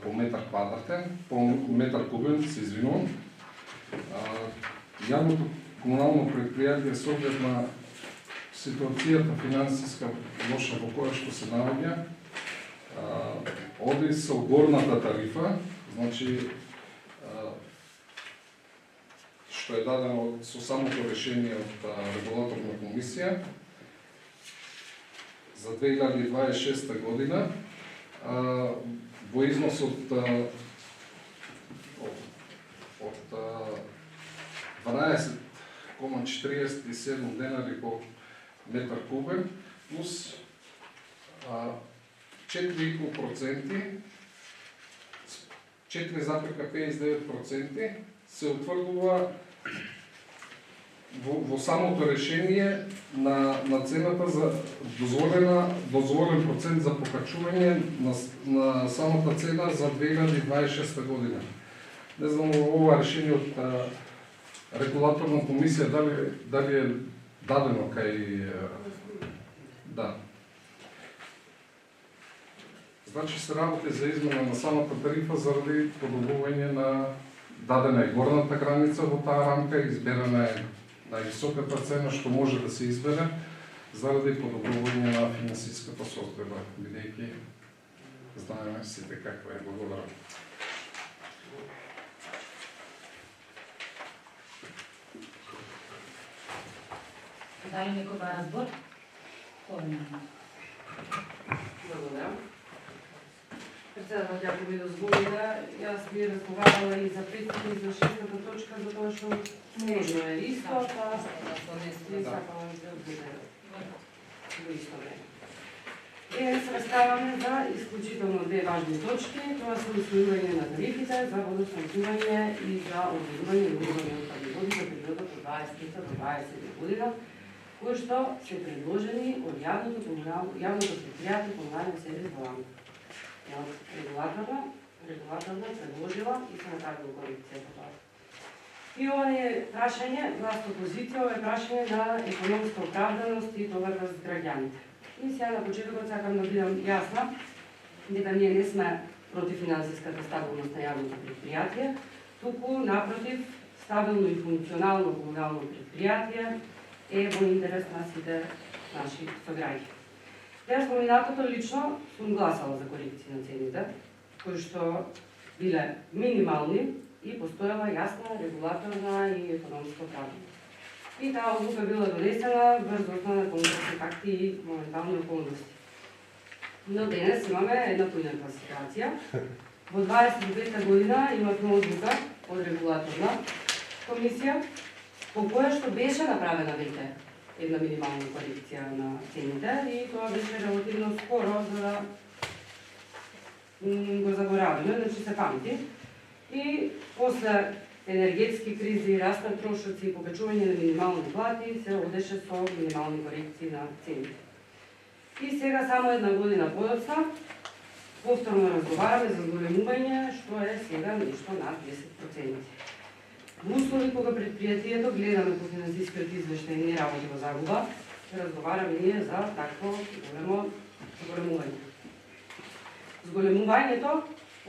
Speaker 4: по метар квадратен, по метар кубен, се извинувам. Јавното комунално предпријатие со оглед на ситуацијата финансиска лоша во која што се наоѓа, оди со горната тарифа, значи што е дадено со самото решение од регулаторна комисија за 2026 година во износ од 12,47 денари по метар кубен плюс 4,5%, 4,59% се утврдува во самото решение на цената за дозволен процент за покачување на самата цена за 2026 година. Не знам ова решение од регулаторна комисија дали е дадено кај да. Значи се работи за измена на самата тарифа заради подобрување на дадена е горната граница во таа рамка, изберена е највисоката цена што може да се избере заради подобрување на финансиската состојба, бидејќи знаеме сите каква е. Благодарам.
Speaker 1: Дали некој бара збор? Повинен.
Speaker 7: Благодарам. Председател, ако ми дозволите, јас би разговарала и за петата и за шестата точка, затоа што можно е исто, па не сакам да буде во исто време. Денес раскаваме за исклучително две важни точки, тоа се усвојување на тарифите за водоснабдување и за одводнување и урбани отпадни води за периодот од 23 до 20 година, кои што се предложени од јавното предпријатие Комунален сервис Балангово. Регулаторна предложила и се направила корекција по тоа. И ова е прашање, гласно позиција, ова е прашање на економска оправданост и товарност граѓаните. И сега на почетокот сакам да бидам јасна дека ние не сме против финансиската стабилност на јавното предпријатие, туку напротив, стабилно и функционално комунално предпријатие е во интерес на сите наши сограѓани. Јас во минатото лично сум гласала за корекции на цените, кои што биле минимални и постоела јасна регулаторна и економска оправданост. И таа одлука била донесена врз основа на конкретни факти и моментални околности. Но денес имаме една поинаква ситуација. Во 25-та година имавме одлука од регулаторна комисија, по која што беше направена веќе една минимална корекција на цените и тоа беше релативно скоро за да го заборавиме, значи се памти. И после енергетски кризи, раст на трошоци и покачување на минимални плати се одеше со минимални корекции на цените. И сега, само една година подоцна, повторно разговараме за зголемување, што е сега нешто над 10%. Во услови кога предпријатието гледаме по финансискиот извештај не работи во загуба, разговараме ние за такво големо зголемување. Зголемувањето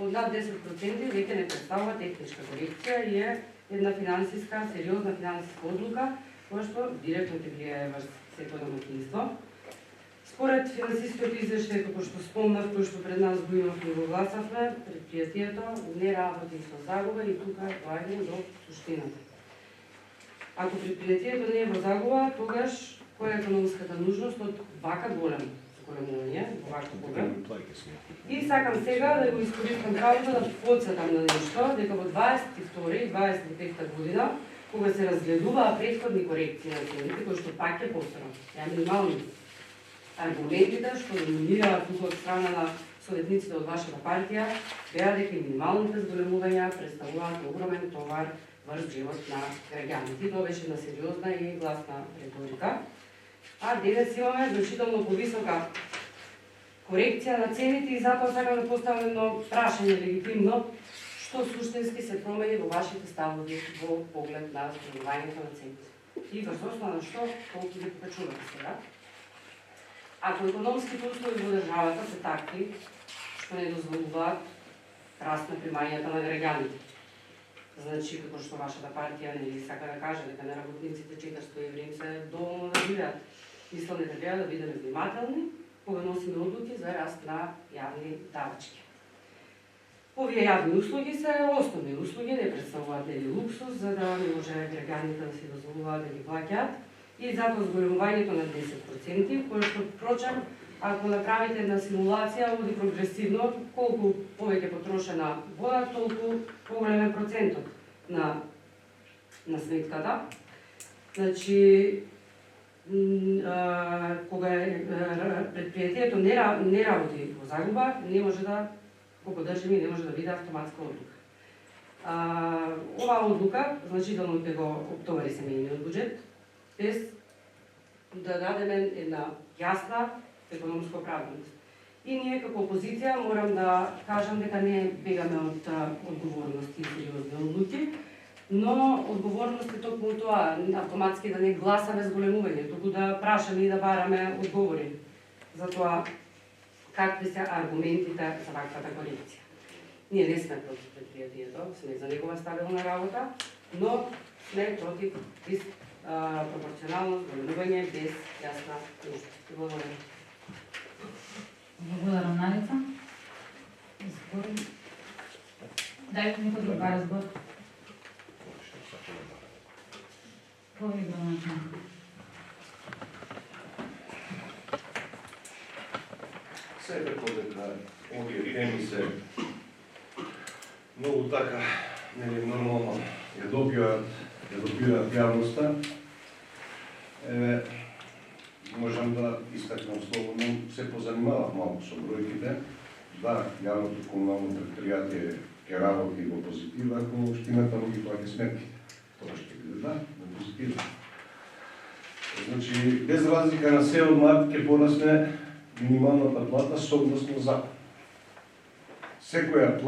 Speaker 7: од над 10% веќе не представува техничка корекција и е една финансиска, сериозна финансиска одлука, која што директно ќе влијае врз секој домаќинство. Според финансискиот извештај, како што спомнав, кој што пред нас го имавме и го гласавме, предпријатието не работи со загуба и тука доаѓаме до суштината. Ако предпријатието не е во загуба, тогаш која е економската нужност од вака голем зголемување, во вака обем? И сакам сега да го искористам правото да подсетам на нешто, дека во 22 и 25 година, кога се разгледуваа претходни корекции на цените, кои што пак е повторно, минимални аргументите што доминираа тука од страна на советниците од вашата партија, беа дека минималните зголемувања представуваат огромен товар врз живот на граѓаните. Тоа беше една сериозна и гласна реторика. А денес имаме значително повисока корекција на цените и затоа сакам да поставам едно прашање легитимно, што суштински се промени во вашите ставови во поглед на зголемувањето на цените. И врз основа на што толку ги покачувате сега. Ако економските услови во државата се такви што не дозволуваат раст на примањата на граѓаните, значи како што вашата партија не сака да каже дека на работниците 400 еври им се доволно да живеат, мислам дека треба да бидеме внимателни кога носиме одлуки за раст на јавни давачки. Овие јавни услуги се основни услуги, не представуваат нели луксус, за да не може граѓаните да си дозволуваат да ги плаќаат. И затоа зголемувањето на 10%, кое што впрочем, ако направите една симулација, оди прогресивно, колку повеќе потрошена вода, толку поголем е процентот на сметката. Значи, кога предпријатието не работи во загуба, не може да го поддржиме и не може да биде автоматска одлука. Оваа одлука значително ќе го оптовари семејниот буџет, без да дадеме една јасна економска оправданост. И ние како опозиција морам да кажам дека не бегаме од одговорности и сериозни одлуки, но одговорност е токму тоа, автоматски да не гласаме зголемување, туку да прашаме и да бараме одговори за тоа какви се аргументите за ваквата корекција. Ние не сме против предпријатието, сме за негова стабилна работа, но сме против пропорционално зголемување без јасна нужда. Благодарам.
Speaker 1: Благодарам, Налица. Збори. Дај некој друг разбор. Повидно начинам.
Speaker 2: Секако дека овие теми се многу така нели нормално ја добираат јавноста. Можам да истакнам слободно, се позанимавав малку со бројките. Да, јавното комунално предпријатие ќе работи во позитива, ако општината му ги плати сметките. Тоа ќе биде да, на позитива. Значи, без разлика на се од март ќе порасне минималната плата согласно закон. Секоја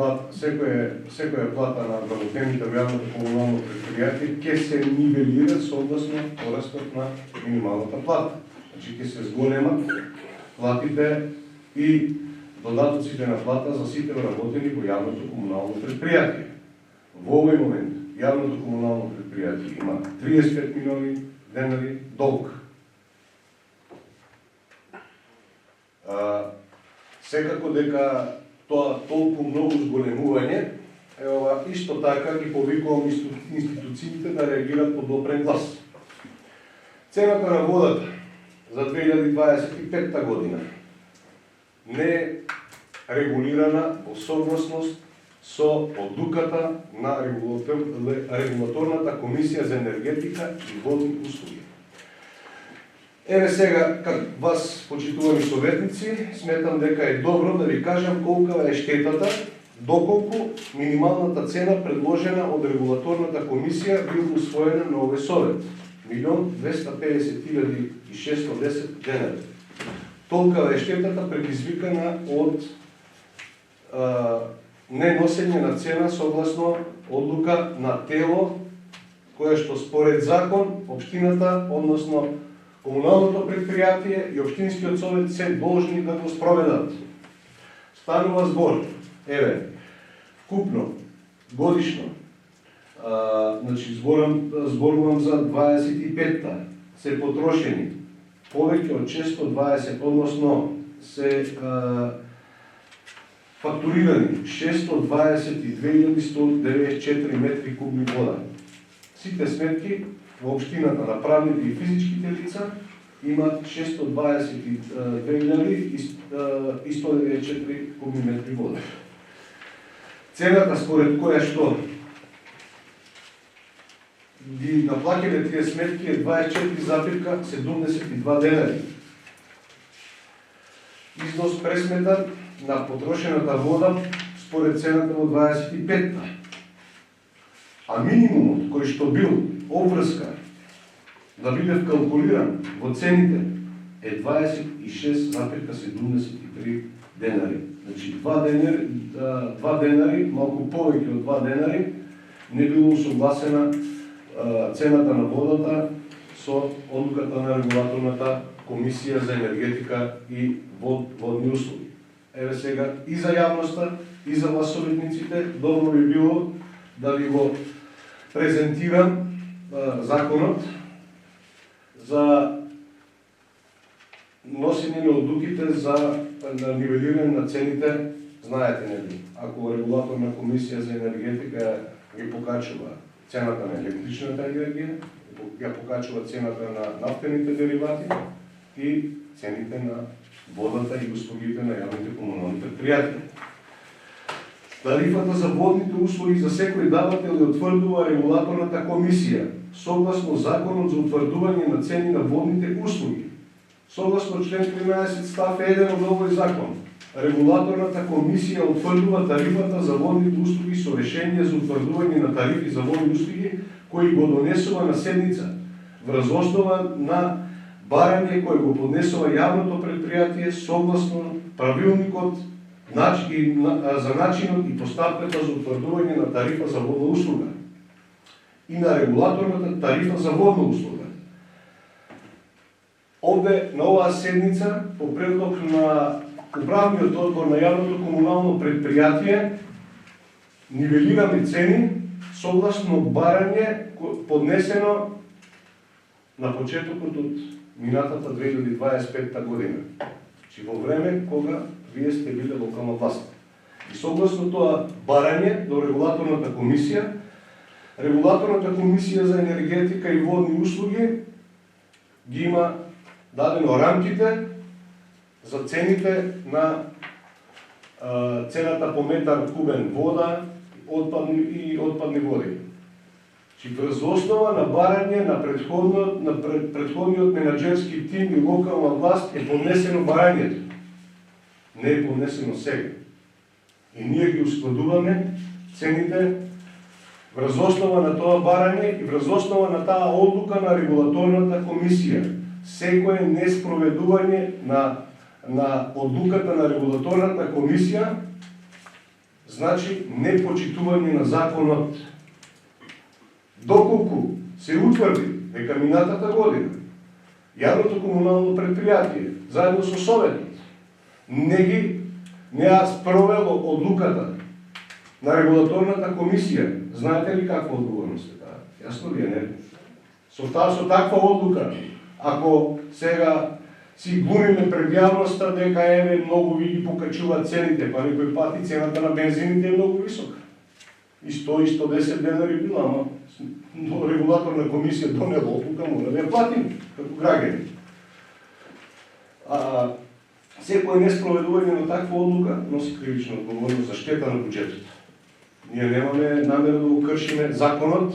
Speaker 2: плата на вработените во јавното комунално предпријатие ќе се нивелира согласно порастот на минималната плата. Значи ќе се зголемат платите и додатоците на плата за сите вработени во јавното комунално предпријатие. Во овој момент јавното комунално предпријатие има 35 милиони денари долг. Секако дека тоа толку многу зголемување, исто така ги повикувам институциите да реагираат по допрен глас. Цената на водата за 2025 година не е регулирана во согласност со одлуката на Регулаторната комисија за енергетика и водни услуги. Еве сега, как вас, почитувани советници, сметам дека е добро да ви кажам колка е штетата, доколку минималната цена предложена од Регулаторната комисија бил усвоена на овој совет. 1.250.610 денари. Толка е штетата предизвикана од неносење на цена согласно одлука на тело, кое што според закон, општината, односно комуналното предпријатие и општинскиот совет се должни да го спроведат. Станува збор, еве, вкупно, годишно, значи зборувам за 25-та, се потрошени повеќе од 620, односно се фактурирани 622.194 метри кубни вода. Сите сметки во општината на правните и физичките лица имаат 622.194 кубни метри вода. Цената според која што ги наплакиле тие сметки е 24,72 денари. Износ пресметан на потрошената вода според цената во 25-та. А минимумот кој што бил обврска да биде вкалкулиран во цените е 26,73 денари. Значи 2 денари, малку повеќе од 2 денари, не било усогласена цената на водата со одлуката на Регулаторната комисија за енергетика и водни услуги. Еве сега и за јавноста, и за вас советниците, добро би било да ви го презентирам законот за носење на одлуките за нивелирање на цените. Знаете, нели, ако Регулаторна комисија за енергетика ги покачува цената на електричната енергија, ја покачува цената на нафтените деривати и цените на водата и услугите на јавните комунални предпријатија. Тарифата за водните услуги за секој давател ја утврдува Регулаторната комисија согласно Законот за утврдување на цени на водните услуги. Согласно член 13 став 1 од овој закон, Регулаторната комисија утврдува тарифата за водните услуги со решение за утврдување на тарифи за водни услуги кои го донесува на седница врз основа на барање кој го поднесува јавното предпријатие согласно правилникот за начинот и постапката за утврдување на тарифа за водна услуга и на Регулаторната тарифа за водна услуга. Овде на оваа седница по предлог на Управниот одбор на јавното комунално предпријатие нивелираме цени согласно барање поднесено на почетокот од минатата 2025 година. Чи во време кога вие сте биле локална власт. И согласно тоа барање до Регулаторната комисија, Регулаторната комисија за енергетика и водни услуги ги има дадено рамките за цените на цената по метар кубен вода и отпадни води. Врз основа на барање на предходниот менаџерски тим и локална власт е поднесено барањето. Не е поднесено сега. И ние ги ускладуваме цените врз основа на тоа барање и врз основа на таа одлука на регулаторната комисија. Секое неспроведување на одлуката на регулаторната комисија значи непочитување на законот. Доколку се утврди дека минатата година јавното комунално предпријатие заедно со Советот не ја спровело одлуката на регулаторната комисија, знаете ли каква одговорност е таа? Јасно ли е, не? Со таква одлука, ако сега си глумиме пред јавноста дека еве многу ви ги покачуваат цените, па некој пати цената на бензините е многу висока. И 100 и 110 денари била, ама регулаторна комисија донела одлука, мора да ја платим како граѓани. Секој неспроведување на таква одлука носи кривична одговорност за штета на буџетот. Ние немаме намера да го кршиме законот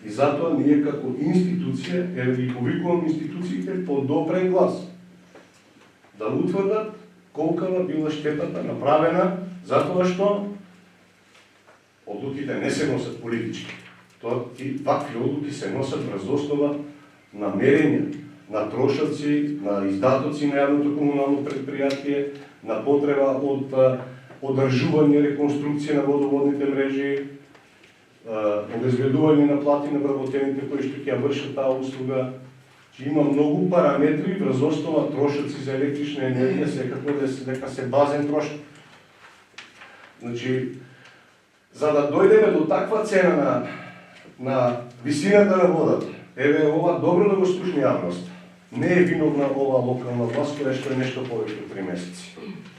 Speaker 2: и затоа ние како институција, еве ги повикувам институциите по допрен глас, да утврдат колкава била штетата направена, затоа што одлуките не се носат политички. Такви одлуки се носат врз основа на мерења, на трошоци, на издатоци на јавното комунално предпријатие, на потреба од одржување, реконструкција на водоводните мрежи, обезбедување на плати на вработените кои што ќе ја вршат таа услуга. Има многу параметри врз основа трошоци за електрична енергија, секако дека се базен трошок. Значи, за да дојдеме до таква цена на висината на водата, еве ова добро да го слушне јавност. Не е виновна ова локална власт, која што е нешто повеќе од 3 месеци.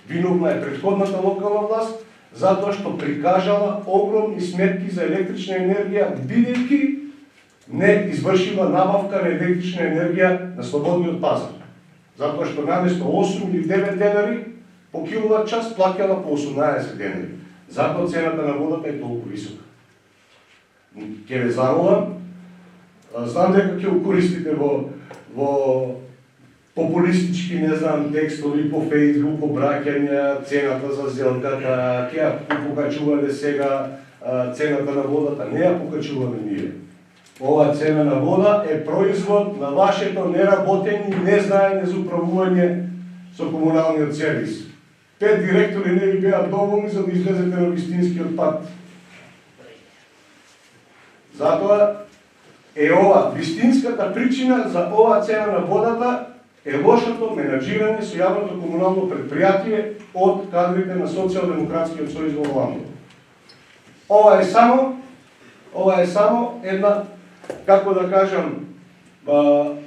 Speaker 2: Виновна е претходната локална власт, затоа што прикажала огромни сметки за електрична енергија, бидејќи не извршила набавка на електрична енергија на слободниот пазар. Затоа што наместо 8 или 9 денари по киловат час плаќала по 18 денари. Затоа цената на водата е толку висока. Ќе ве замолам, знам дека ќе го користите во популистички, не знам, текстови по Фейсбук, обраќања, цената за зелката, ќе ја покачувате сега цената на водата. Не ја покачуваме ние. Ова цена на вода е производ на вашето неработење и незнаење за управување со комуналниот сервис. 5 директори не ви беа доволни за да излезете на вистинскиот пат. Затоа е ова вистинската причина за ова цена на водата е лошото менаџирање со јавното комунално предпријатие од кадрите на Социјалдемократскиот сојуз во Ландо. Ова е само една, како да кажам,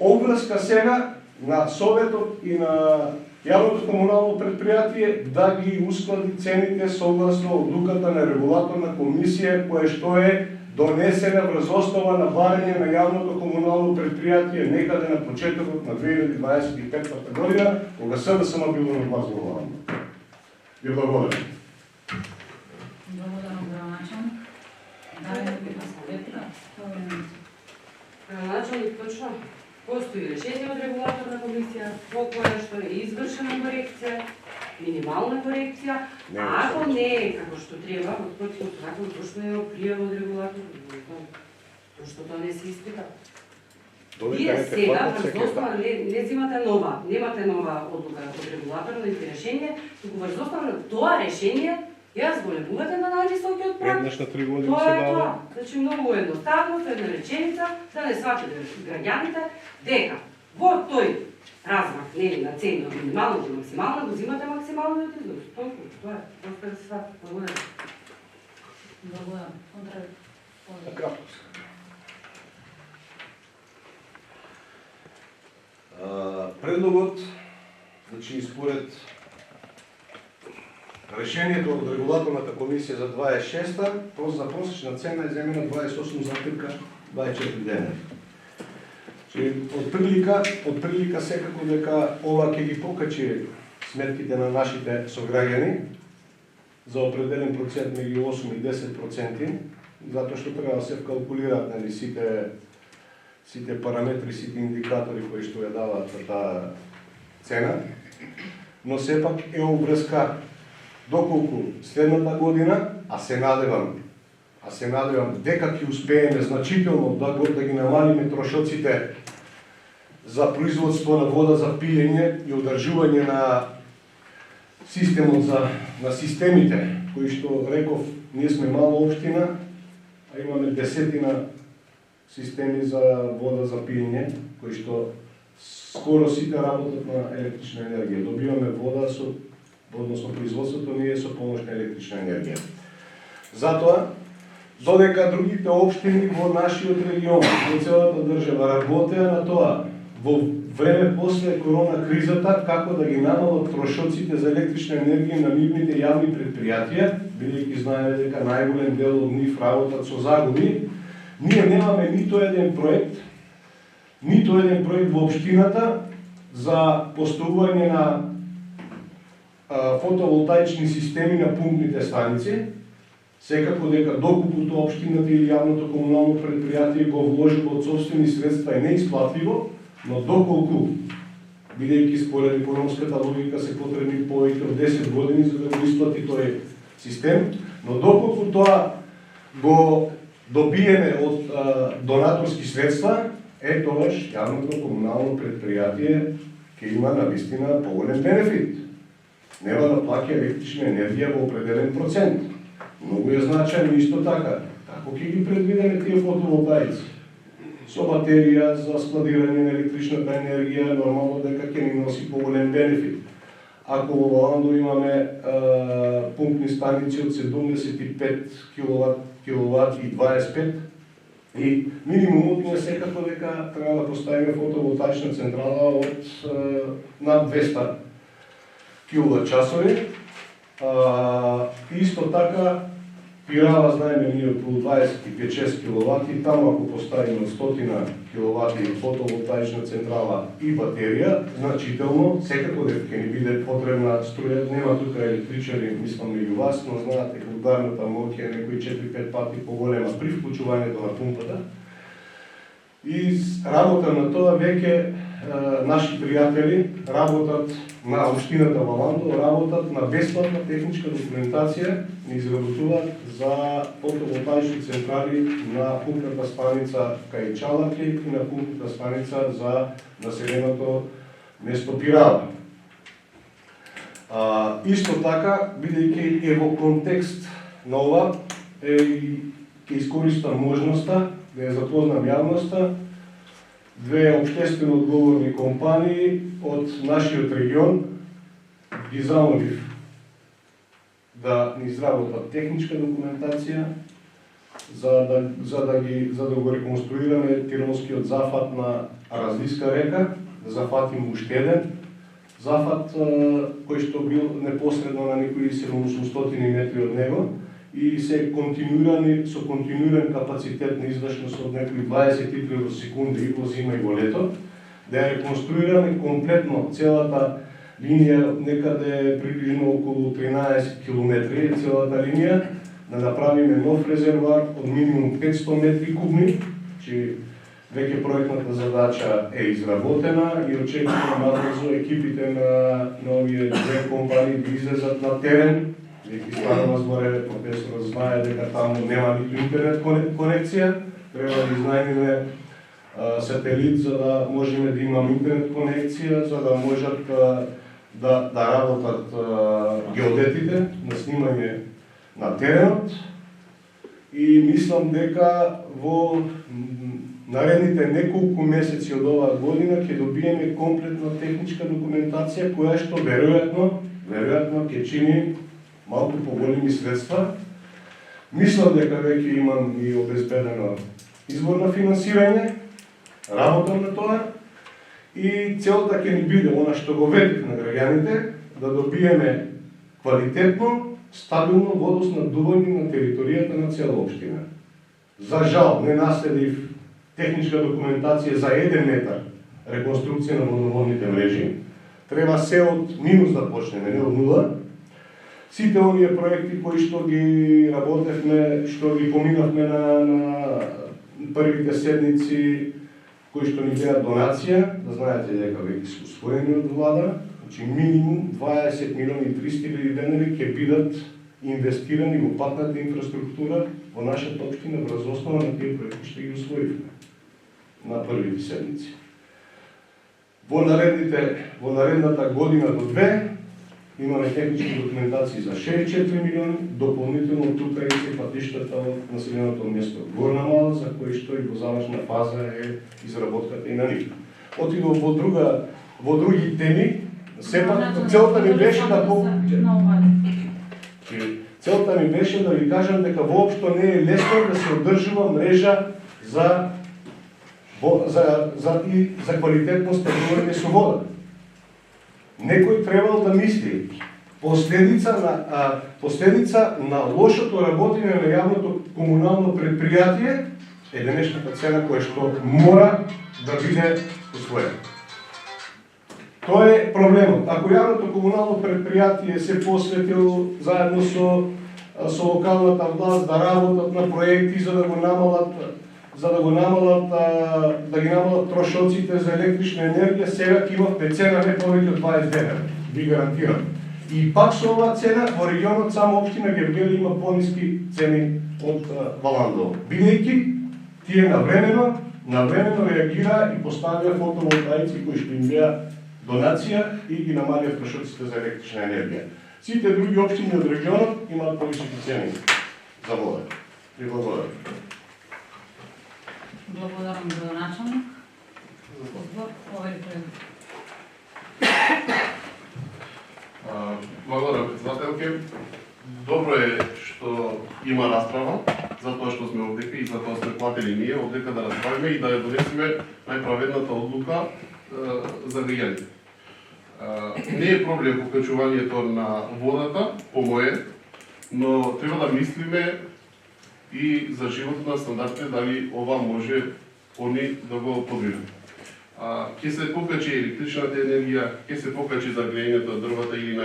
Speaker 2: обврска сега на Советот и на јавното комунално предпријатие да ги усклади цените согласно одлуката на регулаторна комисија, која што е донесена врз основа на барање на јавното комунално предпријатие некаде на почетокот на 2025 година, кога СДСМ било на власт во Ландо. Ви благодарам.
Speaker 1: Благодарам, градоначалник.
Speaker 7: Градоначалник, точно. Постои решение од регулаторна комисија по која што е извршена корекција, минимална корекција, а ако не е како што треба, од противно закон точно е пријава од регулатор, тоа што тоа не се испита. Вие сега врз основа не земате нова, немате нова одлука од регулатор, нити решение, туку врз основа на тоа решение ја зголемувате на највисокиот праг.
Speaker 2: Еднаш на 3 години
Speaker 7: Тоа
Speaker 2: се
Speaker 7: е
Speaker 2: дава.
Speaker 7: тоа. Значи многу едноставно, со една реченица, да не сватите граѓаните дека во тој размах нели на цени од минимално до максимално, го взимате максимално од износ. Тоа е. Просто да се свати. Благодарам.
Speaker 1: Благодарам.
Speaker 2: Кратко. Предлогот, значи според решението од регулаторната комисија за 26-та, за просечна цена е земена 28,24 денари. Од прилика секако дека ова ќе ги покачи сметките на нашите сограѓани за определен процент меѓу 8 и 10%, затоа што треба да се вкалкулираат нели сите параметри, сите индикатори кои што ја даваат таа цена, но сепак е обврска доколку следната година, а се надевам дека ќе успееме значително да ги намалиме трошоците за производство на вода за пиење и одржување на системот на системите, кои што реков, ние сме мала општина, а имаме десетина системи за вода за пиење, кои што скоро сите работат на електрична енергија. Добиваме вода односно производството ние со помош на електрична енергија. Затоа, додека другите општини во нашиот регион, во целата држава работеа на тоа, во време после корона кризата, како да ги намалат трошоците за електрична енергија на нивните јавни предпријатија, бидејќи знаеме дека најголем дел од нив работат со загуби, ние немаме ниту еден проект во општината за поставување на фотоволтаични системи на пумпните станици. Секако дека доколку општината или јавното комунално предпријатие го вложило од собствени средства е неисплатливо, но доколку, бидејќи според економската логика се потребни повеќе од 10 години за да го исплати тој систем, но доколку тоа го добиеме од донаторски средства, тогаш јавното комунално предпријатие ќе има навистина поголем бенефит. Нема да плаќа електрична енергија во определен процент. Многу е значајно исто така. Како ќе ги предвидеме тие фотоволтаици? Со батерија за складирање на електричната енергија, нормално дека ќе ни носи поголем бенефит. Ако во Валандо имаме пумпни станици од 75 киловат и 25, и минимумот ни е секако дека треба да поставиме фотоволтаична централа од над 200 киловат-часови. Исто така, Пирава, знаеме ние околу 25-6 киловати, таму ако поставиме 100 киловати фотоволтаична централа и батерија, значително, секако дека ќе ни биде потребна струја, нема тука електричари, мислам меѓу вас, но знаете дека ударната моќ е некои 4-5 пати поголема при вклучувањето на пумпата. И работа на тоа веќе наши пријатели работат на општината Валандо, работат на бесплатна техничка документација, ни изработуваат за фотоволтаични централи на пумпната станица кај Чалаки и на пумпната станица за населеното место Пирава. Исто така, бидејќи е во контекст на ова, ќе искористам можноста да ја запознам јавноста, две општествено одговорни компании од нашиот регион ги замолив да ни изработат техничка документација за да го реконструираме тиронскиот зафат на Аразлиска река, да зафатиме уште еден зафат кој што бил непосредно на некои 700 метри од него и се со континуиран капацитет на издашност од некои 20 литри во секунда и во зима и во лето, да ја реконструираме комплетно целата линија, некаде приближно околу 13 километри целата линија, да направиме нов резервоар од минимум 500 метри кубни, че веќе проектната задача е изработена и очекуваме брзо екипите на овие две компании да излезат на терен. Веќе станува зборе, професорот знае дека таму нема ниту интернет конекција, треба да изнајдеме сателит за да можеме да имаме интернет конекција, за да можат да работат геодетите на снимање на теренот. И мислам дека во наредните неколку месеци од оваа година ќе добиеме комплетна техничка документација која што веројатно ќе чини малку поголеми средства. Мислам дека веќе имам и обезбедено извор на финансирање, работам на тоа и целта ќе ни биде, она што го ветив на граѓаните, да добиеме квалитетно, стабилно водоснабдување на територијата на цела општина. За жал, не наследив техничка документација за 1 метар реконструкција на водоводните мрежи, Треба се од минус да почнеме, не од нула. Сите оние проекти кои што ги работевме, што ги поминавме на првите седници, кои што ни беа донација, да знаете дека веќе се усвоени од влада, значи минимум 20 милиони 300 000 денари ќе бидат инвестирани во патната инфраструктура во нашата општина врз основа на тие проекти што ги усвоивме на првите седници. Во наредната година до 2 имаме технички документации за 64 милиони, дополнително тука и се патиштата од населеното место Горна Мала, за кои што и во завршна фаза е изработката и на нив. Отидов во други теми, сепак целта ми беше целта ми беше да ви кажам дека воопшто не е лесно да се одржува мрежа за квалитетно снабдување со вода. Некој требал да мисли последица на лошото работење на јавното комунално предпријатие е денешната цена која што мора да биде усвоена. Тоа е проблемот. Ако јавното комунално предпријатие се посветил заедно со локалната власт да работат на проекти за да ги намалат трошоците за електрична енергија, сега ќе имавме цена не повеќе од 20 денара, ви гарантирам. И пак со оваа цена во регионот само општина Гевгели има пониски цени од Валандово. Бидејќи тие навремено реагира и поставија фотоволтаици кои што им беа донација и ги намалија трошоците за електрична енергија. Сите други општини од регионот имаат повисоки цени за вода. Ви благодарам.
Speaker 1: Благодарам, градоначалник. Одбор,
Speaker 6: Благодарам, председателке. Добро е што има расправа, затоа што сме овдека и затоа сме платили ние овдека да расправиме и да ја донесеме најправедната одлука за граѓаните. Не е проблем покачувањето на водата, по мое, но треба да мислиме и за животот на стандардите, дали ова може они да го подвижат. Ќе се покачи електричната енергија, ќе се покачи за грејењето на дрвата или на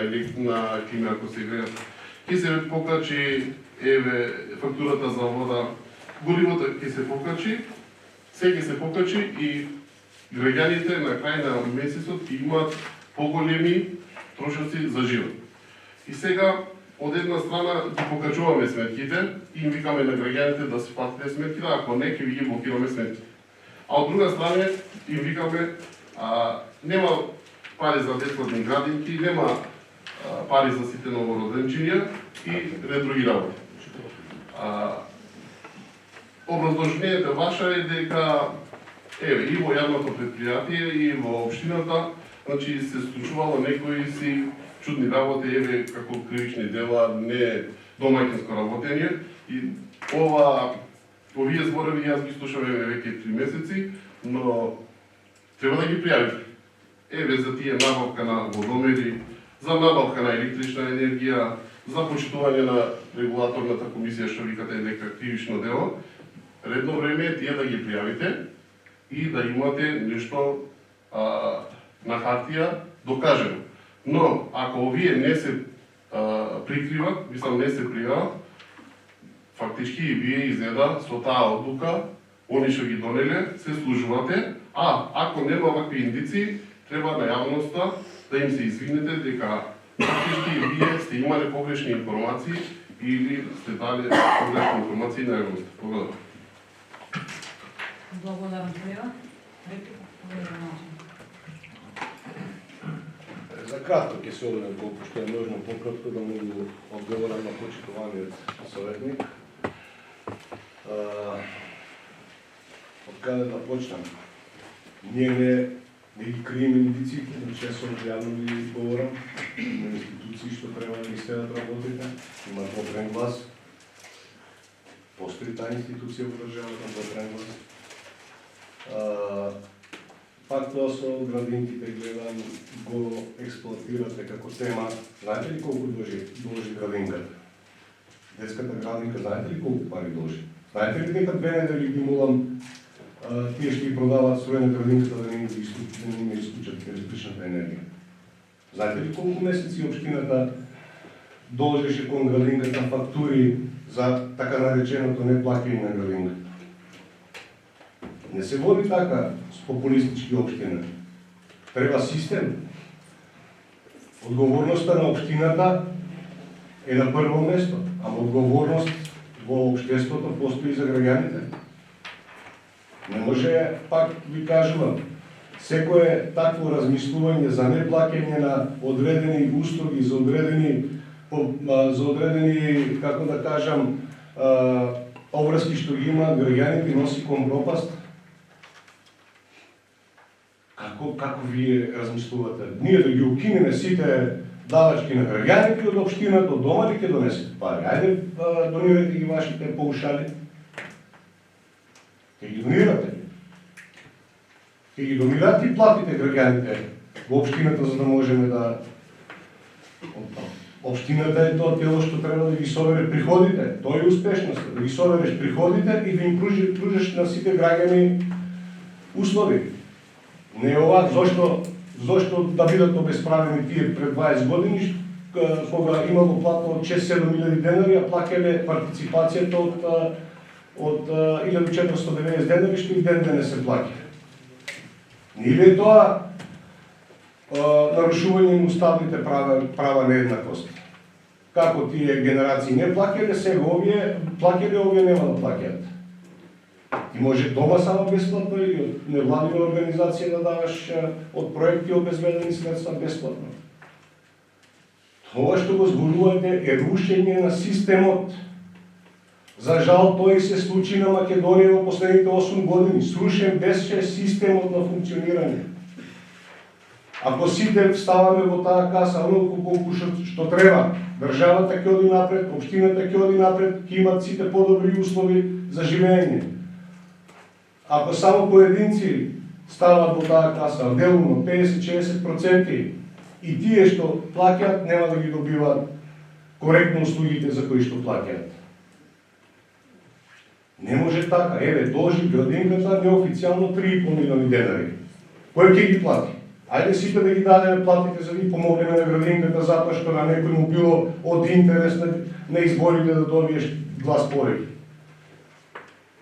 Speaker 6: клима ако се греат, ќе се покачи фактурата за вода, горивото ќе се покачи, се ќе се покачи и граѓаните на крај на месецот ќе имаат поголеми трошоци за живот. И сега од една страна ги покачуваме сметките и им викаме на граѓаните да се платите сметките, ако не ќе ви ги блокираме сметките. А од друга страна им викаме нема пари за бесплатни градинки, нема пари за сите новороденчиња и ред други работи. Образложението ваша е дека и во јавното предпријатие и во општината, значи се случувало некои си чудни работи, како кривични дела, не домаќинско работење и овие зборови јас ги слушаме веќе 3 месеци, но треба да ги пријавите. За тие набавка на водомери, за набавка на електрична енергија, за почитување на регулаторната комисија што викате дека кривично дело, редно време е тие да ги пријавите и да имате нешто на хартија докажено. Но ако овие не се прикриват, мислам не се пријават, фактички и вие изгледа со таа одлука, они што ги донеле, се служувате, ако нема вакви индици, треба на јавноста да им се извинете дека фактички и вие сте имале погрешни информации или сте дали погрешни информации на јавноста. Благодарам.
Speaker 1: Благодарам, колега. Реплика?
Speaker 2: За кратко ќе се одредам колку што е можно пократко да му одговорам на почитуваниот советник. Од каде да почнам? Ние не ги криеме индиците, често јавно ви говорам, на институции што треба да ги следат работите, има потребен глас. Постои таа институција во државата на потребен глас. Пак тоа со градинките гледам, го експлоатирате како тема. Знаете ли колку должи градинката? Детската градинка, знаете ли колку пари должи? Знаете ли дека 2 недели ги молам тие што ги продаваат своја градинката да не им исклучат електричната енергија? Знаете ли колку месеци општината должеше кон градинката фактури за така нареченото неплаќање на градинката? Не се води така с популистички општина. Треба систем. Одговорноста на општината е на прво место, ама одговорност во општеството постои за граѓаните. Не може, пак ви кажувам, секое такво размислување за неплаќање на одредени услуги, за одредени, како да кажам, обврски што ги има граѓаните, носи кон пропаст. Како вие размислувате? Ние да ги укинеме сите давачки на граѓаните од општината, од дома ли ќе донесете пари? Ајде, донирате ги вашите паушали. Ќе ги донирате. Ќе ги донирате и платите граѓаните во општината, за да можеме да... Општината е тоа тело што треба да ги собере приходите. Тоа е успешноста. Да ги собереш приходите и да им пружиш на сите граѓани услови. Не е ова, зошто да бидат обесправени тие пред 20 години, кога имало плата од 6-7 милиони денари, а плакеле партиципацијата од 1490 денари, што и ден не се плаќа. Не е тоа нарушување на уставните права на еднакост. Како тие генерации не плакеле, сега овие плакеле, овие нема да плакат. И може дома само бесплатно или од невладина организација да даваш од проекти обезбедени средства бесплатно. Това што го зборувате е рушење на системот. За жал тој се случи на Македонија во последните 8 години. Срушен беше системот на функционирање. Ако сите ставаме во таа каса, онолку колку што треба, државата ќе оди напред, општината ќе оди напред, ќе имат сите подобри услови за живење. Ако само поединци стават во таа каса, делумно 50-60%, и тие што плаќаат нема да ги добиваат коректно услугите за кои што плаќаат. Не може така. Еве, должи градинката неофицијално 3,5 милиони денари. Кој ќе ги плати? Ајде сите да ги дадеме платите за да ги помогнеме на градинката затоа што на некој му било од интерес на изборите да добиеш глас повеќе.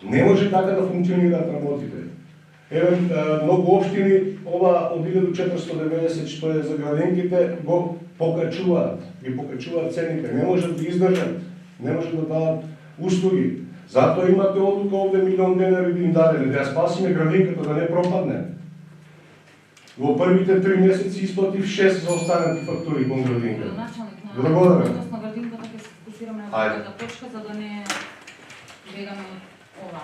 Speaker 2: Не може така да функционираат работите. Еве, многу општини ова од 1490 што е за градинките го покачуваат. Ги покачуваат цените. Не можат да издржат. Не можат да дадат услуги. Затоа имате одлука овде милион денари да им дадеме, да ја спасиме градинката, да не пропадне. Во првите 3 месеци исплатив 6 за останати фактури кон градинката. Благодарам.
Speaker 1: Односно градинката ќе се фокусираме на другата точка, за да не бегаме од ова.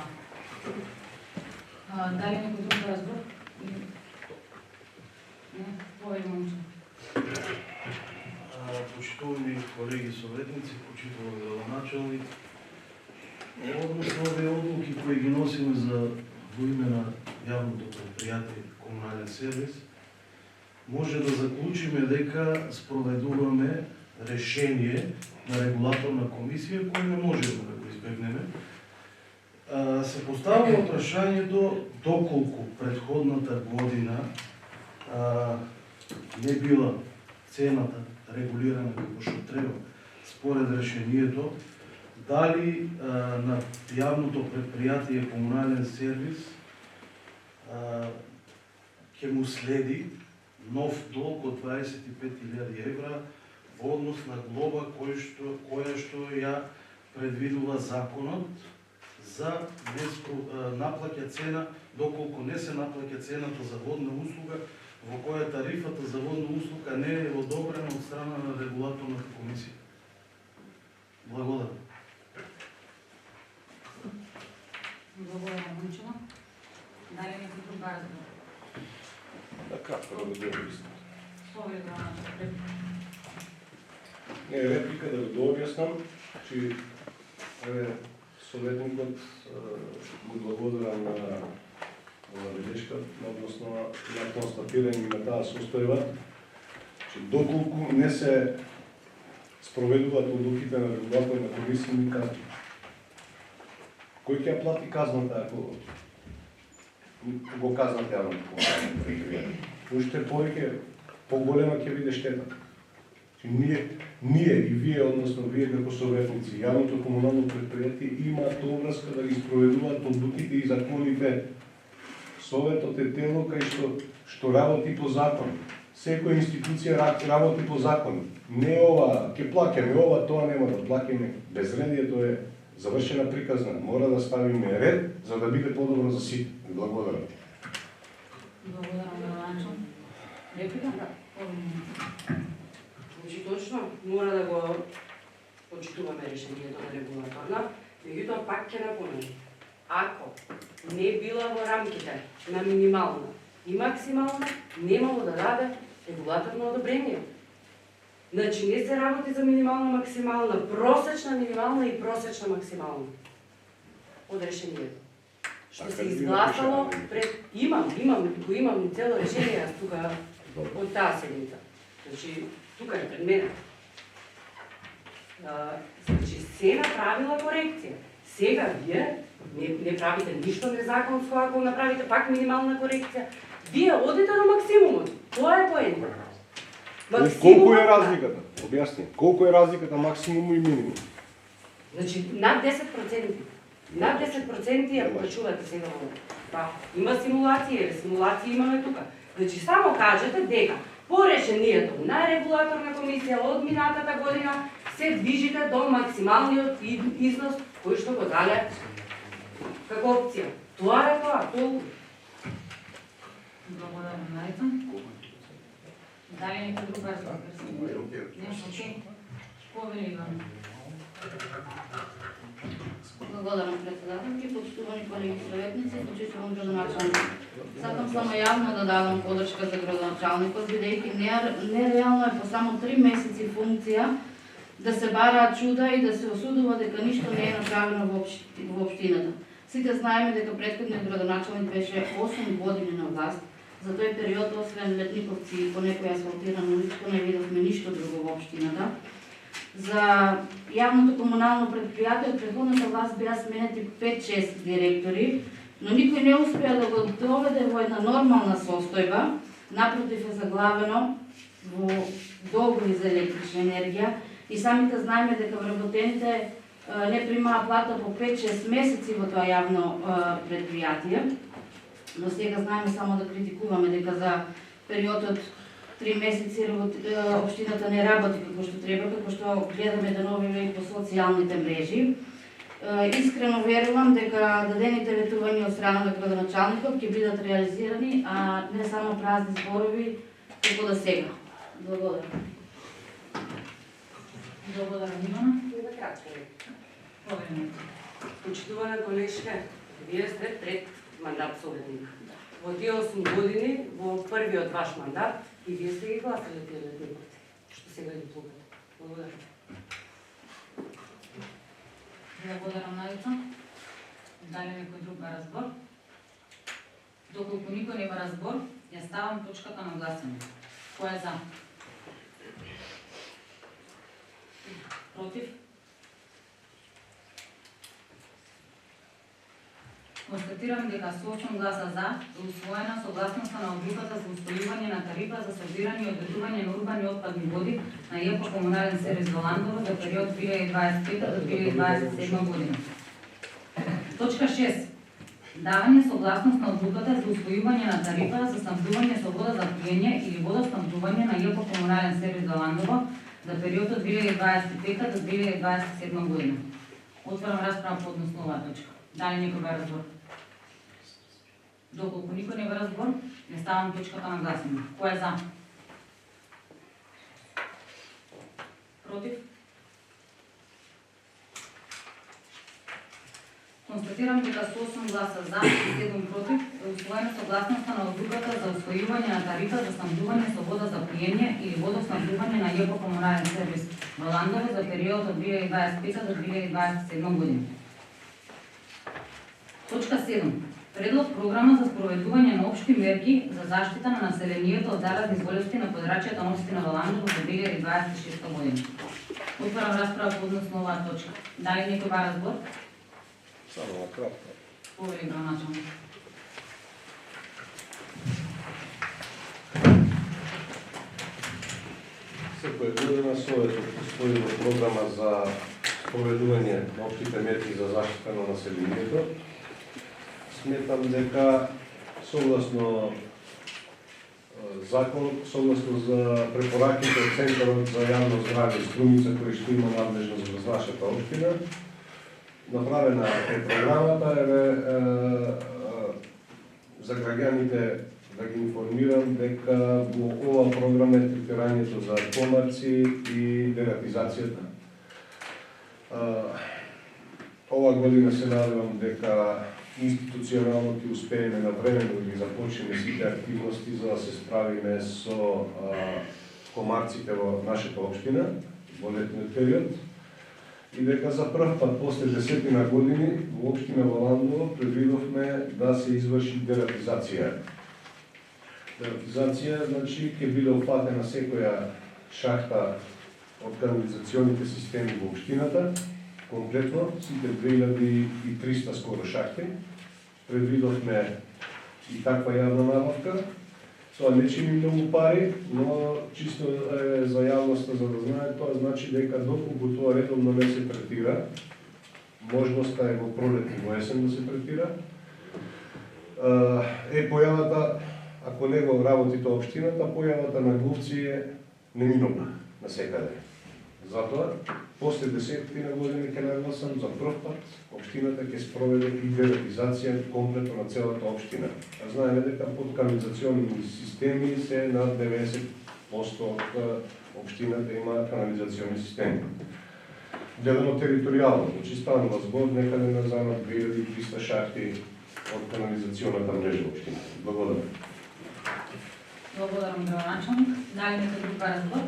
Speaker 1: Дали некој друг разбор? Не, повеќе момче.
Speaker 8: Почитувани колеги советници, почитувани градоначалник, односно овие одлуки кои ги носиме за во име на јавното предпријатие комунален сервис, може да заклучиме дека спроведуваме решение на регулаторна комисија кој не можеме да го избегнеме. Се поставува прашањето доколку претходната година не била цената регулирана како што треба според решението, дали на јавното предпријатие комунален сервис ќе му следи нов долг од 25.000 евра во однос на глоба која што ја предвидува законот за наплаќа цена, доколку не се наплаќа цената за водна услуга, во која тарифата за водна услуга не е одобрена од страна на регулаторната комисија. Благодарам.
Speaker 1: Благодарам, Момчева. Дали некој друг разбор?
Speaker 2: Така, прво да го објаснам.
Speaker 1: Слове да
Speaker 2: Не, реплика да го објаснам, че советникот го благодарам на белешка, односно на констатирање на таа состојба, че доколку не се спроведуваат одлуките на регулаторна комисија, ми кажа, кој ќе ја плати казната ако го казнат јавното предпријатие? Уште повеќе поголема ќе биде штетата. Ние и вие, односно вие како советници, јавното комунално предпријатие има обврска да ги спроведуваат одлуките и законите. Советот е тело кај што работи по закон. Секоја институција работи по закон. Не ова, ќе плаќаме ова, тоа нема да плаќаме. Безредието е завршена приказна. Мора да ставиме ред за да биде подобро за сите. Благодарам.
Speaker 1: Благодарам на Ранчо. Реплика?
Speaker 7: Значи точно, мора да го почитуваме решението на регулаторна, меѓутоа пак ќе напомнам. Ако не била во рамките на минимална и максимална, немало да даде регулаторно одобрение. Значи не се работи за минимална, максимална, просечна минимална и просечна максимална од решението. Што се изгласало пред... Имам цело решение јас тука од таа седница. Значи, тука е пред мене. Значи, се направила корекција. Сега вие не правите ништо незаконско, ако направите пак минимална корекција. Вие одите до максимумот. Тоа е поента.
Speaker 2: Колку е разликата? Објасни. Колку е разликата максимум и минимум?
Speaker 7: Значи, над 10%. Над 10% ја почувате сега во това. Има симулации имаме тука. Значи, само кажете дека по решението на регулаторна комисија од минатата година се движите до максималниот износ кој што го даде како опција. Тоа е тоа, толку.
Speaker 1: Благодарам, Марица. Дали некој друг разговор? Не, окей. Повели Иван.
Speaker 9: Благодарам, председателки, почитувани колеги советници, почитувам градоначалник. Сакам само јавно да давам подршка за градоначалникот, бидејќи нереално е по само 3 месеци функција да се бараат чуда и да се осудува дека ништо не е направено во општината. Сите знаеме дека претходниот градоначалник беше 8 години на власт. За тој период, освен летниковци и по некој асфалтирано уличко, не видовме ништо друго во општината. За јавното комунално предпријатие од претходната власт беа сменети 5-6 директори, но никој не успеа да го доведе во една нормална состојба. Напротив е заглавено во долгови за електрична енергија и самите знаеме дека вработените не примаа плата по 5-6 месеци во тоа јавно предпријатие. Но сега знаеме само да критикуваме дека за периодот 3 месеци општината не работи како што треба, како што гледаме деновиве и по социјалните мрежи. Искрено верувам дека дадените ветувања од страна на градоначалникот ќе бидат реализирани, а не само празни зборови како да сега. Благодарам.
Speaker 1: Благодарам, Ивана.
Speaker 7: Да кратко.
Speaker 1: Повели.
Speaker 7: Почитувана колешка, вие сте пред мандат советник. Во тие 8 години, во првиот ваш мандат, и вие сте ги гласали тие летниковци, што сега ги плукате. Благодарам.
Speaker 1: Благодарам, Надица. Дали некој друг ма разбор? Доколку никој нема разбор, ја ставам точката на гласање. Кој е за? Против? Констатирам дека со 8 гласа за е усвоена согласноста на одлуката за устојување на тарифа за собирање и одредување на урбани отпадни води на ЈП Комунален сервис во Ландово за период 2025 до 2027 година. Точка 6. Давање согласност на одлуката за усвојување на тарифа за снабдување со вода за пиење или водоснабдување на ЈП Комунален сервис за Ландово за периодот 2025 до 2027 година. Отварам расправа по однос на оваа точка. Дали некој га разбор? Доколку никој не га разбор, не ставам точката на гласање. Кој е за? Против? Констатирам дека со 8 гласа за и 7 против е усвоена согласноста на одлуката за усвојување на тарифа за снабдување со вода за пиење или водоснабдување на ЈП Комунален сервис во Ландово за периодот од 2025 до 2027 година. Точка 7. Предлог програма за спроведување на општи мерки за заштита на населението од заразни болести на подрачјето на општина Ландово за 2026 година. Отварам расправа по однос на оваа точка. Дали некој га разбор?
Speaker 2: Само на кратко.
Speaker 1: Повели градоначалник.
Speaker 2: некоја година Советот усвоил програма за спроведување на општите мерки за заштита на населението. Сметам дека согласно закон, согласно за препораките од Центарот за јавно здравје Струмица, кој што има надлежност врз нашата општина, направена е програмата, за граѓаните да ги информирам дека во ова програма е третирањето за помарци и дератизацијата. Ова година се надевам дека институционално ќе успееме навремено да ги започнеме сите активности за да се справиме со комарците во нашата општина во летниот период и дека за прв пат после 10 години во општина Валандово предвидовме да се изврши дератизација. Дератизација значи ќе биде опфатена секоја шахта од канализационите системи во општината, комплетно, сите 2300 скоро шахти. Предвидовме и таква јавна набавка. Тоа не чини многу пари, но чисто за јавноста за да знае, тоа значи дека доколку тоа редовно не се третира, можноста е во пролет и во есен да се третира. Појавата, ако не го работите општината, појавата на глувци е неминовна насекаде. Затоа, после 10 години ќе нагласам за прв пат општината ќе спроведе и дератизација комплетно на целата општина. Знаеме дека под канализационни системи се над 90% од општината има канализационни системи. Гледано територијално, значи станува збор некаде на за 2300 шахти од канализационната мрежа општина. Благодарам.
Speaker 1: Благодарам, градоначалник. Дали некој друг разбор?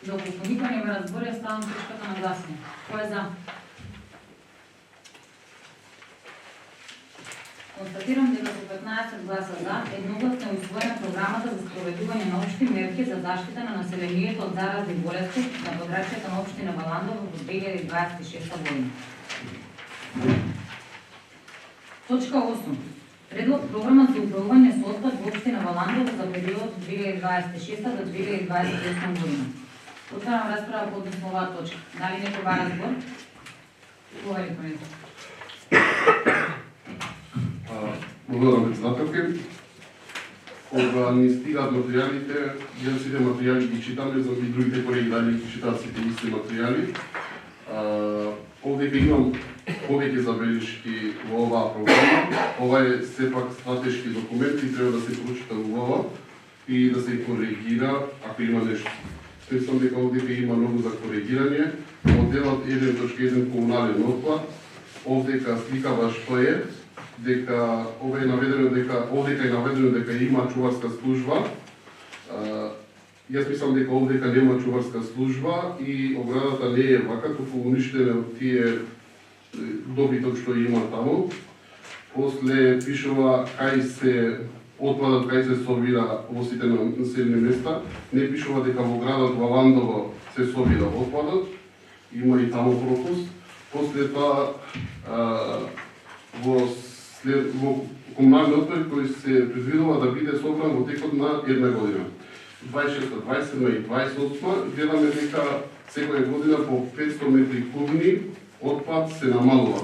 Speaker 1: Доколку никој не ме разбори, ја ставам точката на гласње. Кој е за? Констатирам дека со 15 гласа за, едногласно е усвоена програмата за спроведување на општи мерки за заштита на населението од заразни болести на подрачјето на општина Валандово во 2026 година. Точка 8. Предлог програма за управување со отпад во општина Валандово за период 2026 до 2028 година. Отварам расправа по односно оваа точка. Дали некој ба разбор? Говори по него.
Speaker 6: Благодарам, председателке. Кога ни стигат материјалите, ја сите материјали ги читаме, за и другите колеги дали ги читат сите исти материјали. Овде имам повеќе забелишки во оваа програма. Ова е сепак стратешки документ и треба да се прочита убаво и да се коригира ако има нешто. Мислам дека овде има многу за коригирање. Од делот 1.1 комунален отпад, овдека сликава што е, дека овде е наведено дека има чуварска служба. Јас мислам дека овдека нема чуварска служба и оградата не е вака, туку уништена од тие добиток што има таму. После пишува кај се отпадот, кај се собира во сите населени места. Не пишува дека во градот Валандово се собира отпадот. Има и таму пропуст. После тоа во комунален отпад кој се предвидува да биде собран во текот на една година. 26, 27 и 28 гледаме дека секоја година по 500 метри кубни отпад се намалува.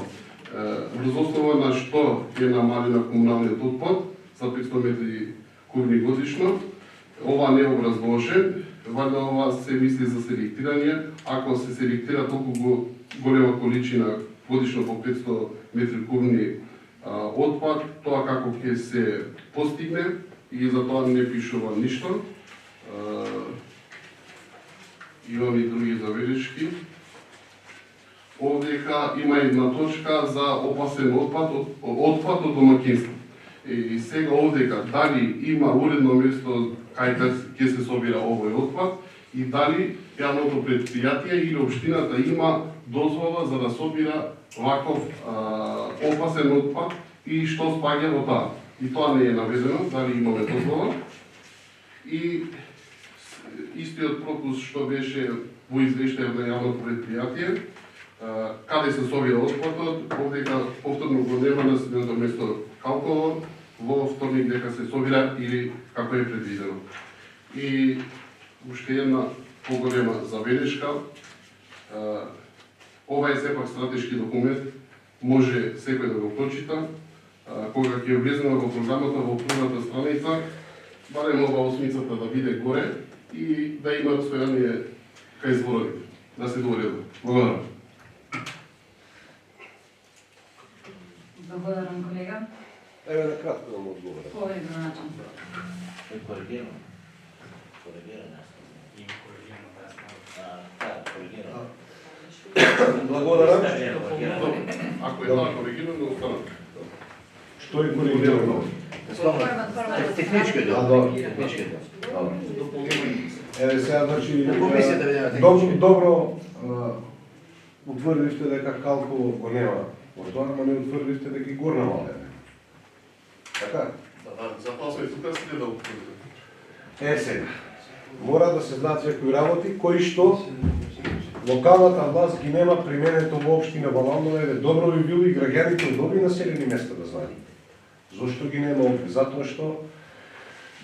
Speaker 6: Врз основа на што е намалена комуналниот отпад за 500 метри кубни годишно, ова не е образложен, вајда ова се мисли за селектирање. Ако се селектира толку голема количина годишно по 500 метри кубни отпад, тоа како ќе се постигне и за тоа не пишува ништо. Имам и други забелишки. Овдека има една точка за опасен отпад од домаќинство. И сега овдека дали има уредно место кај ќе се собира овој отпад и дали јавното претпријатие или општината има дозвола за да собира ваков опасен отпад и што спаѓа во таа. И тоа не е наведено, дали имаме дозвола. И истиот пропуск што беше во извештајот на јавното претпријатие, каде се собира отпадот, овдека повторно го нема на населеното место Калково, во вторник дека се собира или како е предвидено. И уште една поголема забелешка. Ова е сепак стратешки документ, може секој да го прочита. Кога ќе влеземе во програмата во првата страница, барем ова осмицата да биде горе и да има расстојание кај зборовите, да се доуреди. Благодарам.
Speaker 1: Благодарам, колега.
Speaker 10: Еве на кратко да му одговорам.
Speaker 1: Повеќе на начин.
Speaker 3: Коригирано. Коригирано. Коригирано.
Speaker 10: Благодарам.
Speaker 6: Ако е така коригирано, останат.
Speaker 10: Што е коригирано?
Speaker 3: Технички дел.
Speaker 10: Добро.
Speaker 3: Технички дел.
Speaker 10: Еве сега, значи,
Speaker 3: Комисията ви дава технички.
Speaker 10: добро утврдивте дека Калково го нема во тоа, ама не утврдивте дека и Горна Мала е. Така?
Speaker 6: Затоа сме тука следал.
Speaker 10: Сега, мора да се знаат секои работи, кои што локалната власт ги нема применето во општина Баландово, еве добро би било и граѓаните од овие населени места да знаат. Зошто ги нема овде? Затоа што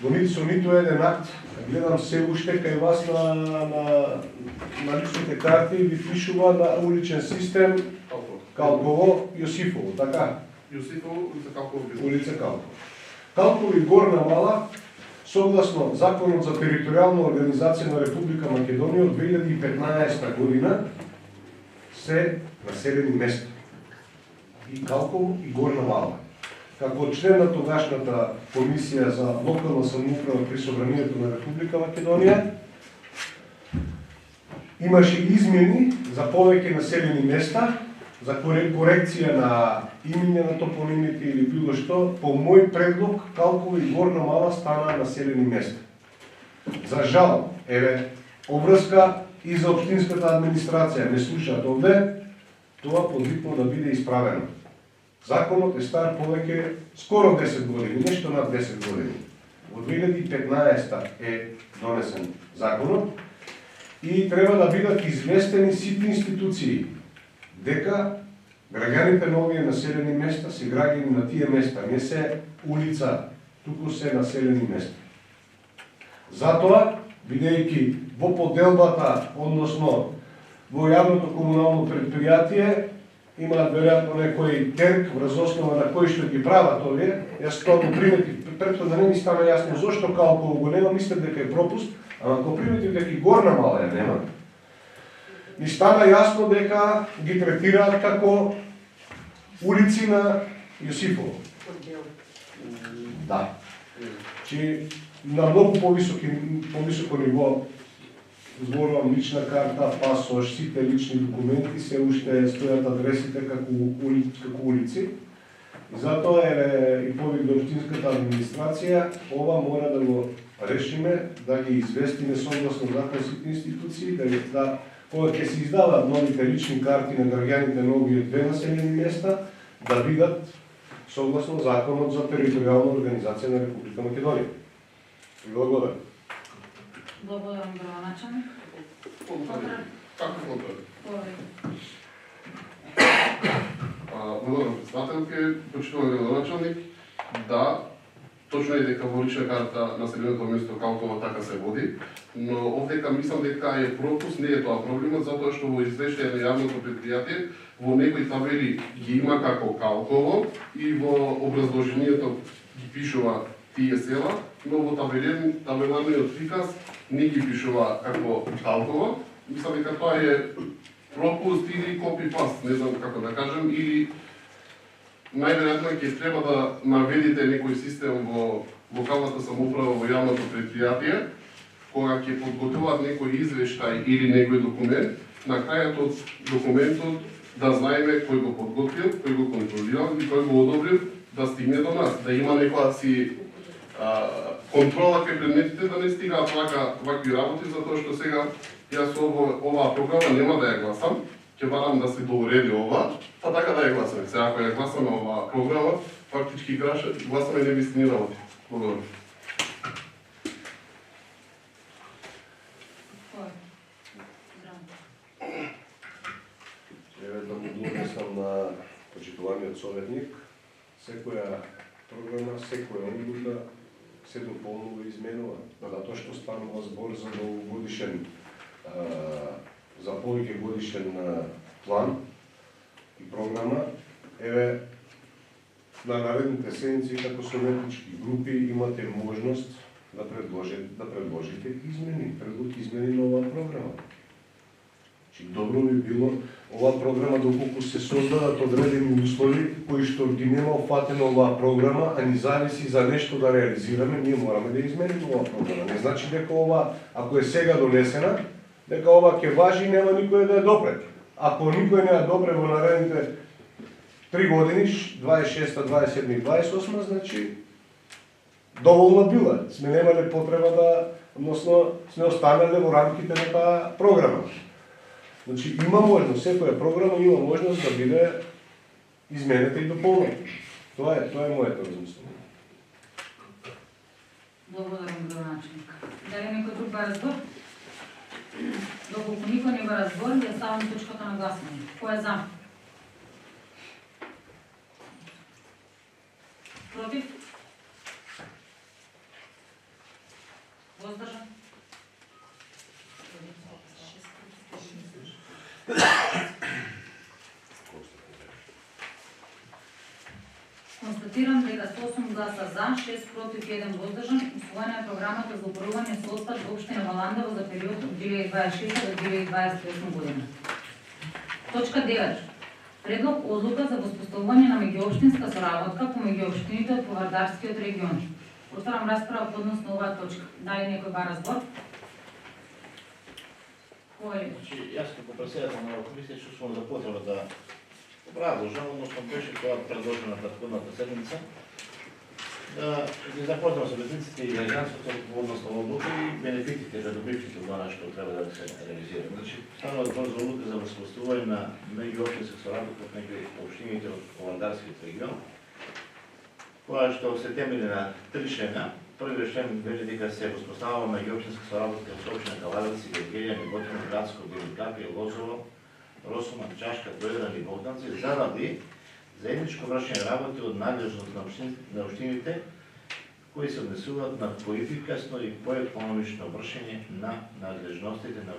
Speaker 10: во ниту еден акт, гледам се уште кај вас на личните карти ви пишува на уличен систем Калково, Јосифово, така?
Speaker 6: Јосифово, улица Калково.
Speaker 10: Улица Калково. Калково и Горна Мала, согласно Законот за територијална организација на Република Македонија од 2015 година, се населени места. И Калково и Горна Мала. Како член на тогашната комисија за локална самоуправа при Собранието на Република Македонија, имаше измени за повеќе населени места, за корекција на имиња на топонимите или било што, по мој предлог Калково и Горна Мала стана населени места. За жал, еве, обврска и за општинската администрација не слушаат овде, тоа подвикно да биде исправено. Законот е стар повеќе скоро 10 години, нешто над 10 години. Во 2015 е донесен законот и треба да бидат известени сите институции дека граѓаните на овие населени места се граѓани на тие места, не се улица, туку се населени места. Затоа, бидејќи во поделбата, односно во јавното комунално предпријатие, имаат веројатно некој терк врз основа на кој што ги прават овие, јас тоа го приметив, прето да не ми стана јасно зошто Калково го нема, мислам дека е пропуст, ама ако приметив дека и Горна Мала ја нема, ми стана јасно дека ги третираат како улици на Јосифово. Да. Чи на многу повисоко ниво, зборувам лична карта, пасош, сите лични документи, се уште стојат адресите како улици. И затоа е и повик до општинската администрација, ова мора да го решиме, да ги известиме согласно закон сите институции, да кога ќе се издаваат новите лични карти на граѓаните на овие две населени места, да бидат согласно Законот за територијална организација на Република Македонија. Благодарам.
Speaker 1: Благодарам, градоначалник.
Speaker 6: Како контрол?
Speaker 1: Повеќе.
Speaker 6: Благодарам, председателке, почитуван градоначалник. Да, точно е дека во лична карта населеното место Калково така се води, но овдека мислам дека е пропуст, не е тоа проблемот, затоа што во извештај на јавното предпријатие во некои табели ги има како Калково и во образложението ги пишува тие села, но во табеларниот приказ не ги пишува како Калково. Мислам дека тоа е пропуст или копи-паст, не знам како да кажем, или најверојатно ќе треба да наведите некој систем во локалната самоуправа во јавното предпријатие, кога ќе подготвуваат некој извештај или некој документ, на крајот од документот да знаеме кој го подготвил, кој го контролирал и кој го одобрил да стигне до нас, да има некоја си контрола кај предметите, да не стигаат вакви работи, затоа што сега јас оваа програма нема да ја гласам, ќе барам да се доуреди ова, па така да ја гласаме. Сега ако ја гласаме оваа програма, фактички гласаме невистини работи. Благодарам.
Speaker 10: Еве да му донесам на почитуваниот советник, секоја програма, секоја одлука се дополнува и изменува, затоа што станува збор за новогодишен за повеќе годишен план и програма, еве на наредните седмици како советнички групи имате можност да предложите измени, измени на оваа програма. Добро би било оваа програма, доколку се создадат одредени услови кои што ги нема опфатено оваа програма, а ни зависи за нешто да реализираме, ние мораме да измениме оваа програма. Не значи дека ова, ако е сега донесена, дека ова ќе важи и нема никој да ја допре. Ако никој не ја допре во наредните 3 години, 26, 27 и 28, значи доволно била. Сме немале потреба да, односно сме останале во рамките на таа програма. Значи има можност, секоја програма има можност да биде изменета и дополнета. Тоа е моето размислување.
Speaker 1: Благодарам, градоначелник. Дали некој друг ба разбор? Доколку никој не го разбори, ја ставам точката на гласување. Кој е за? Против? Воздржан? Констатирам дека со 8 гласа за, 6 против, 1 воздржан, усвоена е програмата за управување со отпад во општина Валандово за период од 2026 до 2028 година. Точка 9. Предлог одлука за воспоставување на меѓуопштинска соработка помеѓу општините од Повардарскиот регион. Отварам расправа по однос на оваа точка. Дали некој ба разбор? Кој?
Speaker 3: Јас како председател на комисија чувствувам за потреба да продолжам, односно беше тоа предложена претходната седмица, да ги запознам советниците и граѓанството во однос на одлука и бенефитите, придобивките од она што треба да се реализира. Значи, станува збор за одлука за воспоставување на меѓуопштинска соработка меѓу општините од Повардарскиот регион, која што се темели на 3 члена. Првиот член вели дека се воспоставува меѓуопштинска соработка со општина Калареци, Гергелија, Неботино, Градско, Беликапија, Лозово, Росуман, Чашка, Дојран и Богданци, заради заедничко вршење работи од надлежност на општините, кои се однесуваат на поефикасно и поекономично вршење на надлежностите на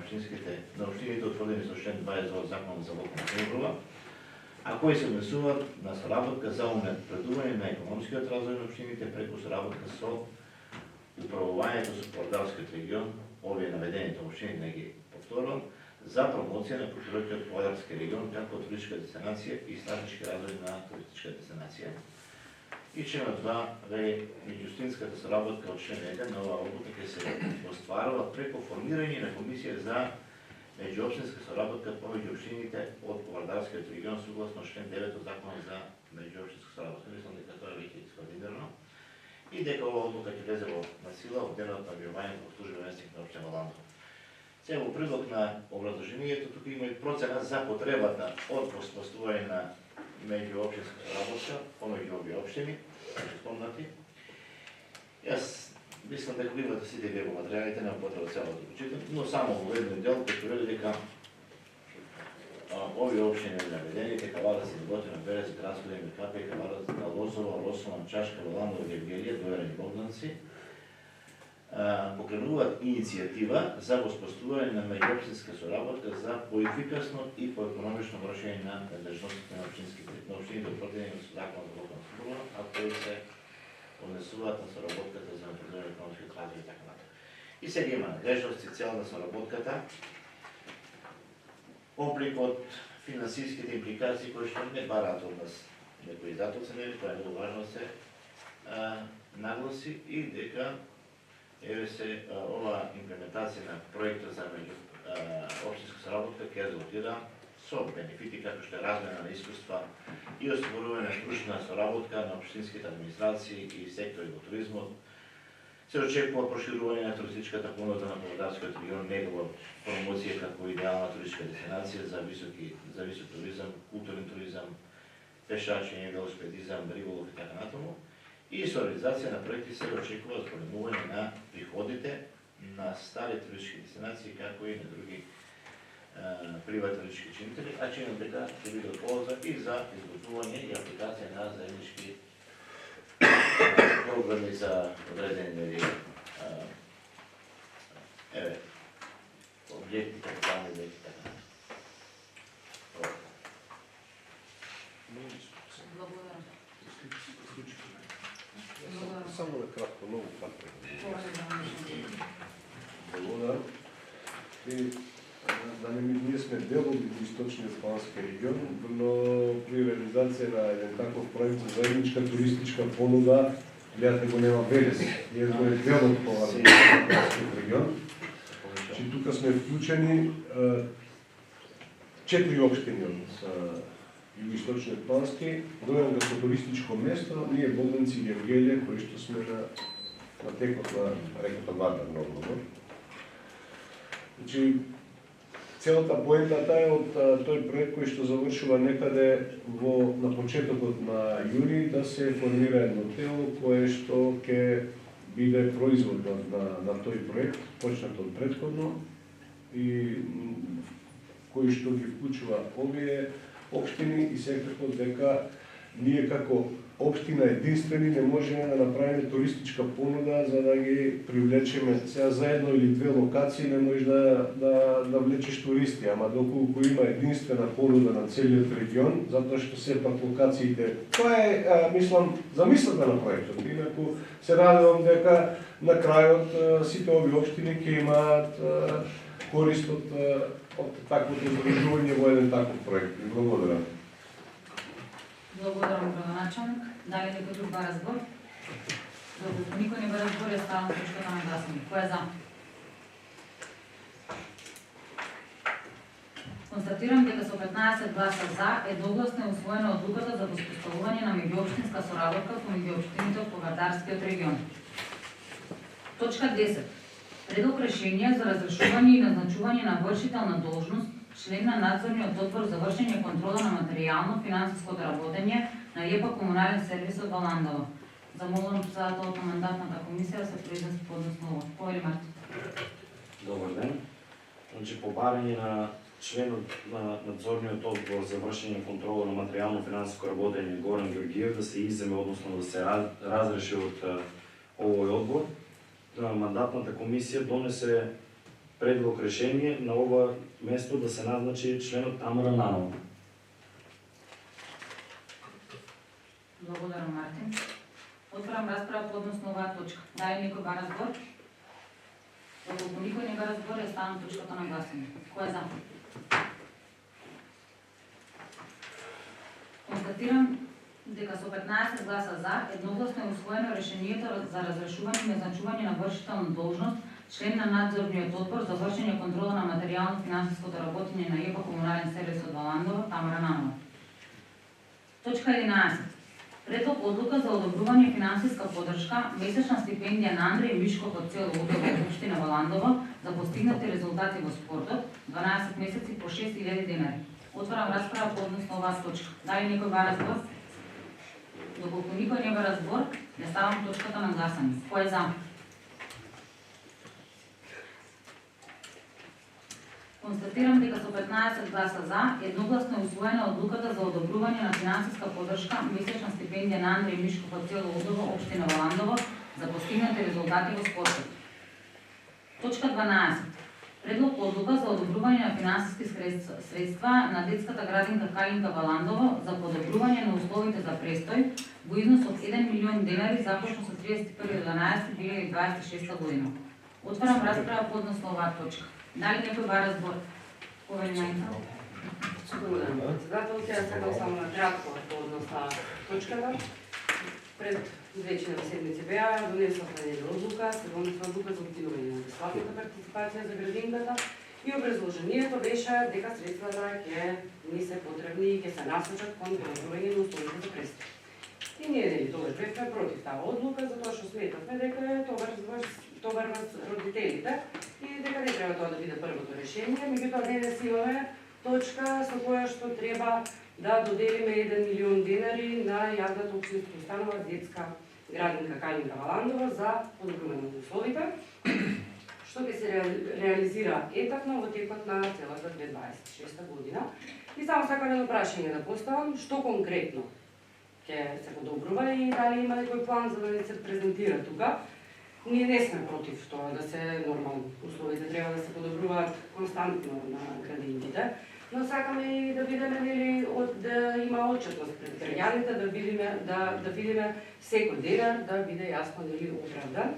Speaker 3: општините утврдени со член 22 од Законот за локална самоуправа, а кои се однесуваат на соработка за унапредување на економскиот развој на општините преку соработка со управувањето со Повардарскиот регион, овие наведените општини, не ги повторувам, за промоција на културата од Повардарски регион како туристичка дестинација и стратешки развој на туристичка дестинација. И член 2 вели меѓуопштинската соработка од член 1 на оваа одлука ќе се остварува преку формирање на комисија за меѓуопштинска соработка помеѓу општините од Повардарскиот регион согласно член 9 од Законот за меѓуопштинска соработка. Мислам дека тоа е веќе скоординирано и дека оваа одлука ќе влезе на сила од денот на објавувањето во службен вестник на општина Валандово. Сега во прилог на образложението тука има и процена за потребата од воспоставување на меѓуопштинска соработка помеѓу овие општини, спомнати. Јас мислам дека имате сите вие во материјалите, нема потреба цяло да го читам, но само во еден дел кој вели дека овие општини наведените Калареци, Неботино, Берез, Градско, Беликапија, Калареци, Лозово, Росуман, Чашка, Валандово, Гергелија, Дојран и Богданци покренуваат иницијатива за воспоставување на меѓуопштинска соработка за поефикасно и поекономично вршење на надлежностите на општините утврдени со Законот за локална самоуправа, а кои се однесуваат на соработката за напредување на економскиот развој и така натаму. И сега има надлежности цел на соработката, облик од финансиските импликации кои што не бараат од нас некои издателци, тоа е многу важно да се нагласи и дека еве се ова имплементација на проектот за меѓуопштинска соработка ќе резултира со бенефити како што е размена на искуства и осигурување на стручна соработка на општинските администрации и сектори во туризмот. Се очекува проширување на туристичката понуда на Повардарскиот регион, негова промоција како идеална туристичка дестинација за висок туризам, културен туризам, пешачење, велосипедизам, риболов и така натаму. И со реализација на проекти се очекува зголемување на приходите на стари туристички дестинации, како и на други приватни туристички чинители, а чинам дека ќе биде од полза и за изготвување и апликација на заеднички програми за одредени објекти
Speaker 10: само на кратко, многу кратко. Благодарам. И ние сме дел од Источниот плански регион, но при реализација на еден таков проект за заедничка туристичка понуда, гледате го нема Велес, ние сме дел од тоа регион. Значи тука сме вклучени 4 општини од Југоисточниот плански, дојдем како туристичко место, ние Богданци и Евгелија, кои што сме на текот на реката Вардар нормално. Значи, целата поентата е од тој проект кој што завршува некаде на почетокот на јуни да се формира едно тело кое што ќе биде производ на тој проект, почнат од претходно и кој што ги вклучува овие општини и секако дека ние како општина единствени не можеме да направиме туристичка понуда за да ги привлечеме. Сега за едно или две локации не можеш да влечеш туристи, ама доколку има единствена понуда на целиот регион, затоа што сепак локациите, тоа е, мислам, замислата на проектот. Инаку се радувам дека на крајот сите овие општини ќе имаат корист од таквото изградување во еден таков проект. Благодарам.
Speaker 1: Благодарам, градоначалник. Дали некој друг бара збор? Доколку никој не бара збор, ја ставам точката на гласање. Кој е за? Констатирам дека со 15 гласа за едногласно е усвоена одлуката за воспоставување на меѓуопштинска соработка помеѓу општините од Повардарскиот регион. Точка 10. Предлог решение за разрешување и назначување на вршител на должност, член на надзорниот одбор за вршење контрола на материјално-финансиското работење на ЕПА Комунален сервис од Валандово. Замолувам председателот на мандатната комисија да се произнесе по односно ова. Повели Марти.
Speaker 11: Добар ден. Значи, по барање на членот на надзорниот одбор за вршење контрола на материјално-финансиско работење Горан Георгиев да се иземе, односно да се разреши од овој одбор, мандатната комисија донесе предлог решение на ова место да се назначи членот Тамара Нанова.
Speaker 1: Благодарам, Мартин. Отварам расправа по односно оваа точка. Дали некој бара збор? Доколку никој не бара збор, ја ставам точката на гласање. Кој е за? Констатирам дека со 15 гласа за едногласно е усвоено решението за разрешување и назначување на вршител на должност, член на надзорниот одбор за вршење контрола на материјално-финансиското работење на ЕПА Комунален сервис од Валандово, Тамара Нанова. Точка 11. Предлог одлука за одобрување финансиска поддршка, месечна стипендија на Андреј Мишков од село Удово, општина Валандово, за постигнати резултати во спортот, 12 месеци по 6000 денари. Отварам расправа по односно оваа точка. Дали некој бара збор? Доколку никој не бара збор, ја ставам точката на гласање. Кој е за? Констатирам дека со 15 гласа за едногласно е усвоена одлуката за одобрување на финансиска поддршка, месечна стипендија на Андреј Мишков од село Удово, општина Валандово, за постигнати резултати во спортот. Точка 12. Предлог одлука за одобрување на финансиски средства на детската градинка Калинка Валандово за подобрување на условите за престој во износ од 1 милион денари започно со 31.11.2026 година. Отварам расправа по односно оваа точка. Дали некој бара збор? Повели Мајка.
Speaker 7: Благодарам, председател. Ќе сакам само на кратко по однос на точката. Пред вечерна седмици беа донесла одлука, се донесла одлука за уктивување на бесплатната партиципација за градинката и образложението беше дека средствата ќе ни се потребни и ќе се насочат кон подобрување на условите за престој. И ние нели тогаш бевме против таа одлука, затоа што сметавме дека е товар врз родителите и дека не треба тоа да биде првото решение, меѓутоа денес имаме точка со која што треба да доделиме 1 милион денари на јавната општинска установа детска градинка Калинка Валандова за подобрување на условите, што ќе се реализира етапно во текот на целата 2026 година. И само сакам едно прашање да поставам, што конкретно ќе се подобрува и дали има некој план за да не се презентира тука. Ние не сме против тоа да се нормално условите треба да се подобруваат константно на градинките, но сакаме и да видиме нели да има отчетност пред граѓаните, да видиме секој денар да биде јасно нели оправдан.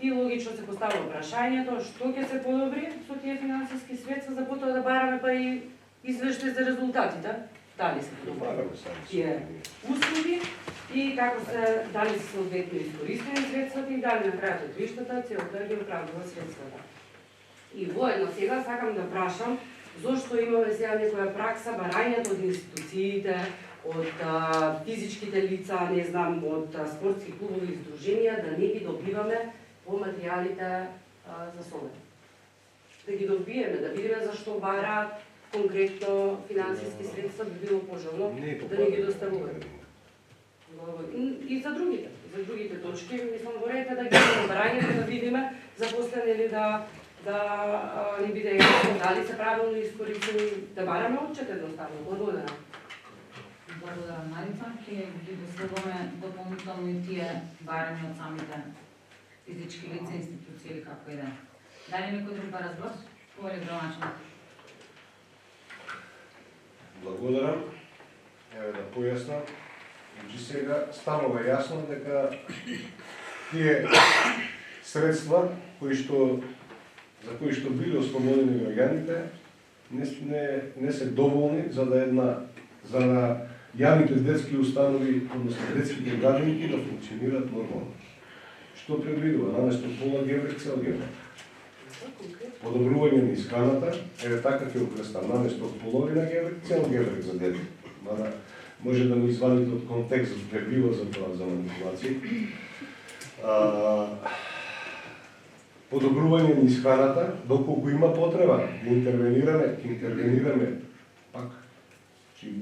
Speaker 7: И логично се поставува прашањето што ќе се подобри со тие финансиски средства за потоа да бараме па и извештај за резултатите, дали се подобруваат тие услуги и како се дали се соодветно искористени средствата и дали на крајот од виштата целта ги оправдува средствата. И воедно сега сакам да прашам зошто имаме сега некоја пракса барањето од институциите, од физичките лица, не знам, од спортски клубови и здруженија да не ги добиваме по материјалите за совет. Да ги добиеме, да видиме зашто бараат конкретно финансиски средства, би било пожелно да не ги доставуваат. И за другите точки, мислам, vorете да ги барањето, да видиме запосле нели да ни биде јасно дали се правилно искористени, да бараме отчет едноставно. Благодарам.
Speaker 1: Благодарам, Марица. Ќе ги доследуваме дополнително и тие барања од самите физички лица, институции или како и да. Дали некој друг ба разбор? Повели граначник.
Speaker 10: Благодарам. Еве да појаснам. Значи сега станува јасно дека тие средства за кои што били ослободени граѓаните не се доволни за да јавните детски установи, односно детските градинки да функционираат нормално. Што предвидува? Наместо пола геврек, цел геврек. Подобрување на исхраната, еве така ќе окрестам, наместо половина геврек, цел геврек за дете. Мада може да ми извадите од контекст, не било за тоа за манипулации. Подобрување на исхраната, доколку има потреба да интервенираме пак.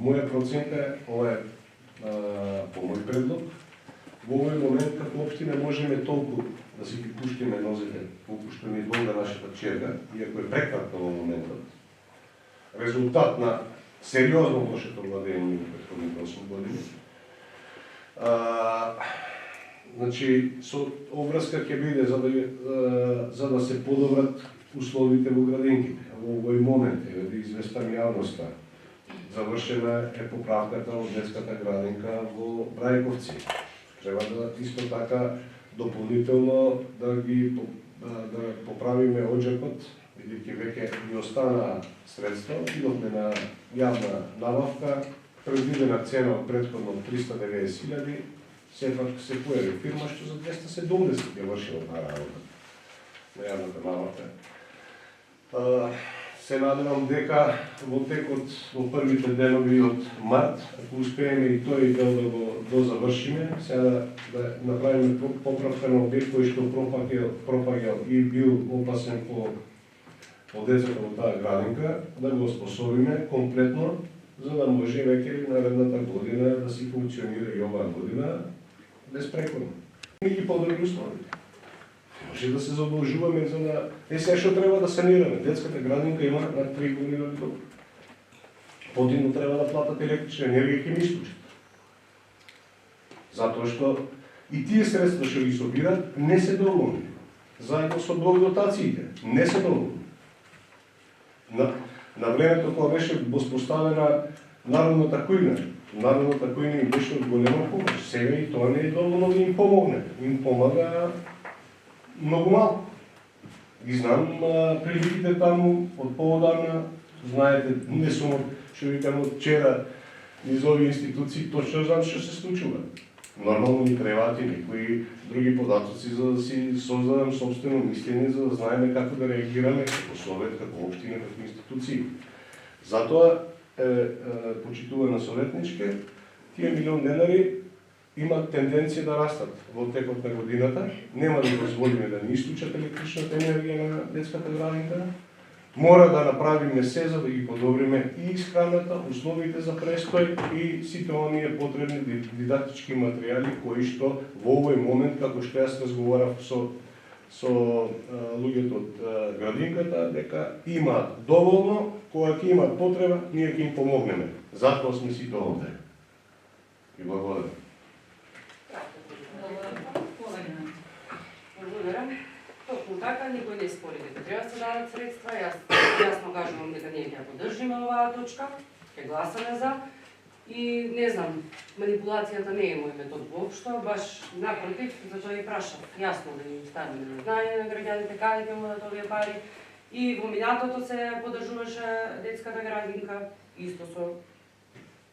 Speaker 10: Моја проценка е, ова е по мој предлог, во овој момент како општина можеме толку да си ги пуштиме нозете, колку што ни изгледа нашата черга, иако е прекратна во моментот. Резултат на сериозно лошето владење во претходните 8 години. Значи, со обврска ќе биде за да се подобрат условите во градинките. Во овој момент, еве да известам јавноста, завршена е поправката од детската градинка во Брајковци. Треба да исто така дополнително да поправиме оџакот, бидејќи веќе ни остана средства, идовме на јавна набавка, предвидена цена од претходно 390.000, сепак се појави фирма што за 270 ја вршила таа работа на јавната набавка. Се надевам дека во текот во првите денови од март, ако успееме и тој дел да го дозавршиме, сега да направиме поправка на објект кој што пропаѓал и бил опасен по децата во таа градинка, да го способиме комплетно, за да може веќе наредната година да си функционира и оваа година безпрекорно. И ги подобри условите. Може да се задолжуваме за да... Сега што треба да санираме? Детската градинка има на 3 години да добро. Подино треба да платат електрична енергија ќе ми исклучат. Затоа што и тие средства што ги собират не се доволни. Заедно со дотациите не се доволни. На времето кога беше воспоставена народната кујна, народната кујна им беше од голема помош. Сега и тоа не е доволно да им помогне. Им помага многу малку. Ги знам приликите таму од поодамна, знаете, не сум што викам од вчера низ овие институции, точно знам што се случува. Нормално ни требаат и некои други податоци за да си создадам собствено мислење, за да знаеме како да реагираме како совет, како општина, како институции. Затоа, почитувана советничке, тие милион денари имат тенденција да растат во текот на годината, нема да дозволиме да ни исклучат електричната енергија на детската градинка, мора да направиме се за да ги подобриме и исхраната, условите за престој и сите оние потребни дидактички материјали кои што во овој момент, како што јас разговарав со луѓето од градинката, дека имаат доволно, кога ќе имаат потреба, ние ќе им помогнеме. Затоа сме сите овде. И благодарам.
Speaker 7: Благодарам. Точно така, никој не спори дека треба да се дадат средства. Јас Јасно кажувам дека ние ќе поддржиме оваа точка, ќе гласаме за. И не знам, манипулацијата не е мој метод воопшто, баш напротив, затоа ги прашам. Јасно да ги ставиме на знање на граѓаните каде ќе одат овие пари. И во минатото се поддржуваше детската градинка, исто со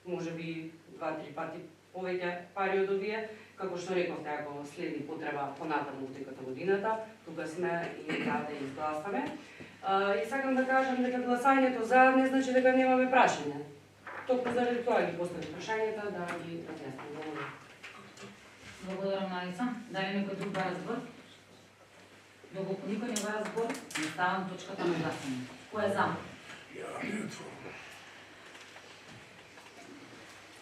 Speaker 7: можеби 2-3 пати повеќе пари од овие. Како што рековте, ако следи потреба понатаму во текот на годината, тука сме и да изгласаме. И сакам да кажам дека гласањето за не значи дека немаме прашање. Токму заради тоа ги постави прашањата да ги разјасним. Благодарам.
Speaker 1: Благодарам на Алица. Дали некој друг ба разбор? Доколку никој не ба разбор, не ставам точката на гласање. Кој е за?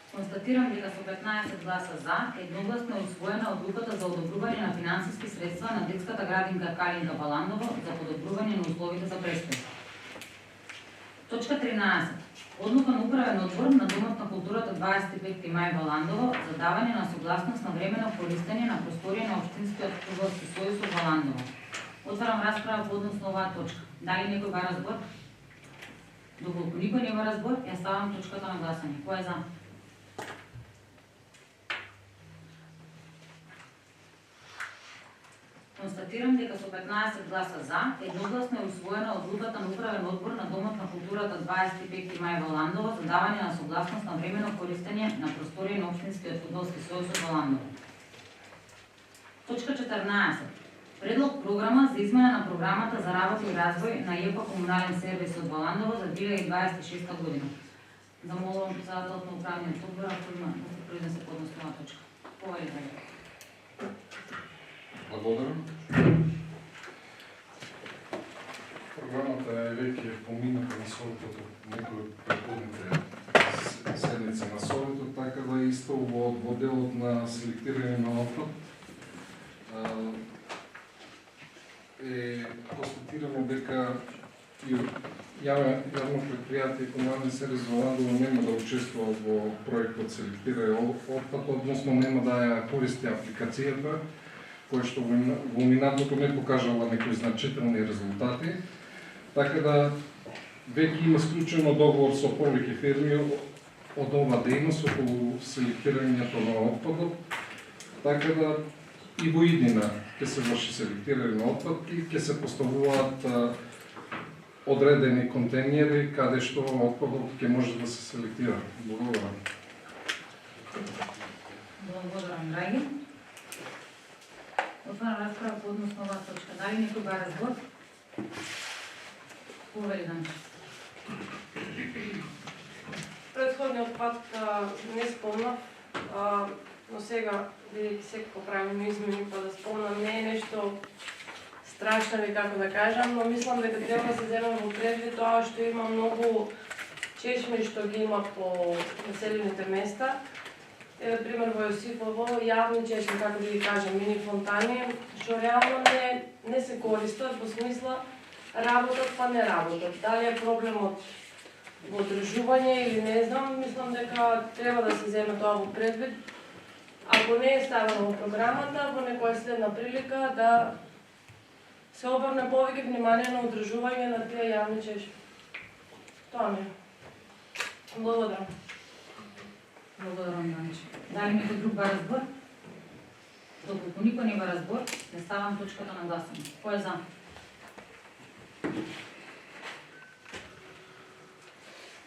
Speaker 1: Констатирам дека со 15 гласа за, едногласно е усвоена одлуката за одобрување на финансиски средства на детската градинка Калинка Баландово за подобрување на условите за престој. Точка 13. Одлука на управен одбор на Домот на културата 25 мај Баландово за давање на согласност на времено користење на просторија на Општинскиот фудбалски сојуз во Баландово. Отварам расправа по однос на оваа точка. Дали некој ба разбор? Доколку никој не ба разбор, ја ставам точката на гласање. Кој е за? Констатирам дека со 15 гласа за, едногласно е усвоена одлуката на управен одбор на Домот на културата 25 мај Баландово за давање на согласност на времено користење на просторија на Општинскиот фудбалски сојуз во Баландово. Точка 14. Предлог програма за измена на програмата за работа и развој на ЕПА комунален сервис од Баландово за 2026 година. Замолувам председателот на управниот одбор ако има да се произнесе по однос на оваа точка. Ова е дале.
Speaker 4: Благодарам. Програмата е веќе помината на Советот од некои од претходните седмици на Советот, така да исто во делот на селектирање на отпад е констатирано дека јавно предпријатие комунален сервис во Баландово нема да учествува во проектот селектирање отпад, односно нема да ја користи апликацијата, кој што во минатото не покажала некои значителни резултати, така да веќе има склучено договор со повеќе фирми од ова дејност околу селектирањето на отпадот, така да и во иднина ќе се врши селектирање на отпад и ќе се поставуваат одредени контейнери каде што отпадот ќе може да се селектира. Благодарам.
Speaker 1: Благодарам, драги. Отварам расправа по однос на оваа точка. Дали некој ба разбор? Повели Данче.
Speaker 5: Претходниот пат не спомнав, но сега, бидејќи секако правиме измени, па да спомнам, не е нешто страшно или како да кажам, но мислам дека треба да се земе во предвид тоа што има многу чешми што ги има по населените места. Еве пример во Јосифово, јавни чешми, како да ги кажам, мини фонтани, што реално не се користат во смисла работат па не работат. Дали е проблемот во одржување или не знам, мислам дека треба да се земе тоа во предвид. Ако не е ставено во програмата, во некоја следна прилика да се обрне повеќе внимание на одржување на тие јавни чешми. Тоа не. Благодарам.
Speaker 1: Благодарам, Данче. Дали некој друг ба разбор? Доколку никој не ба разбор, не ставам точката на гласање. Кој е за?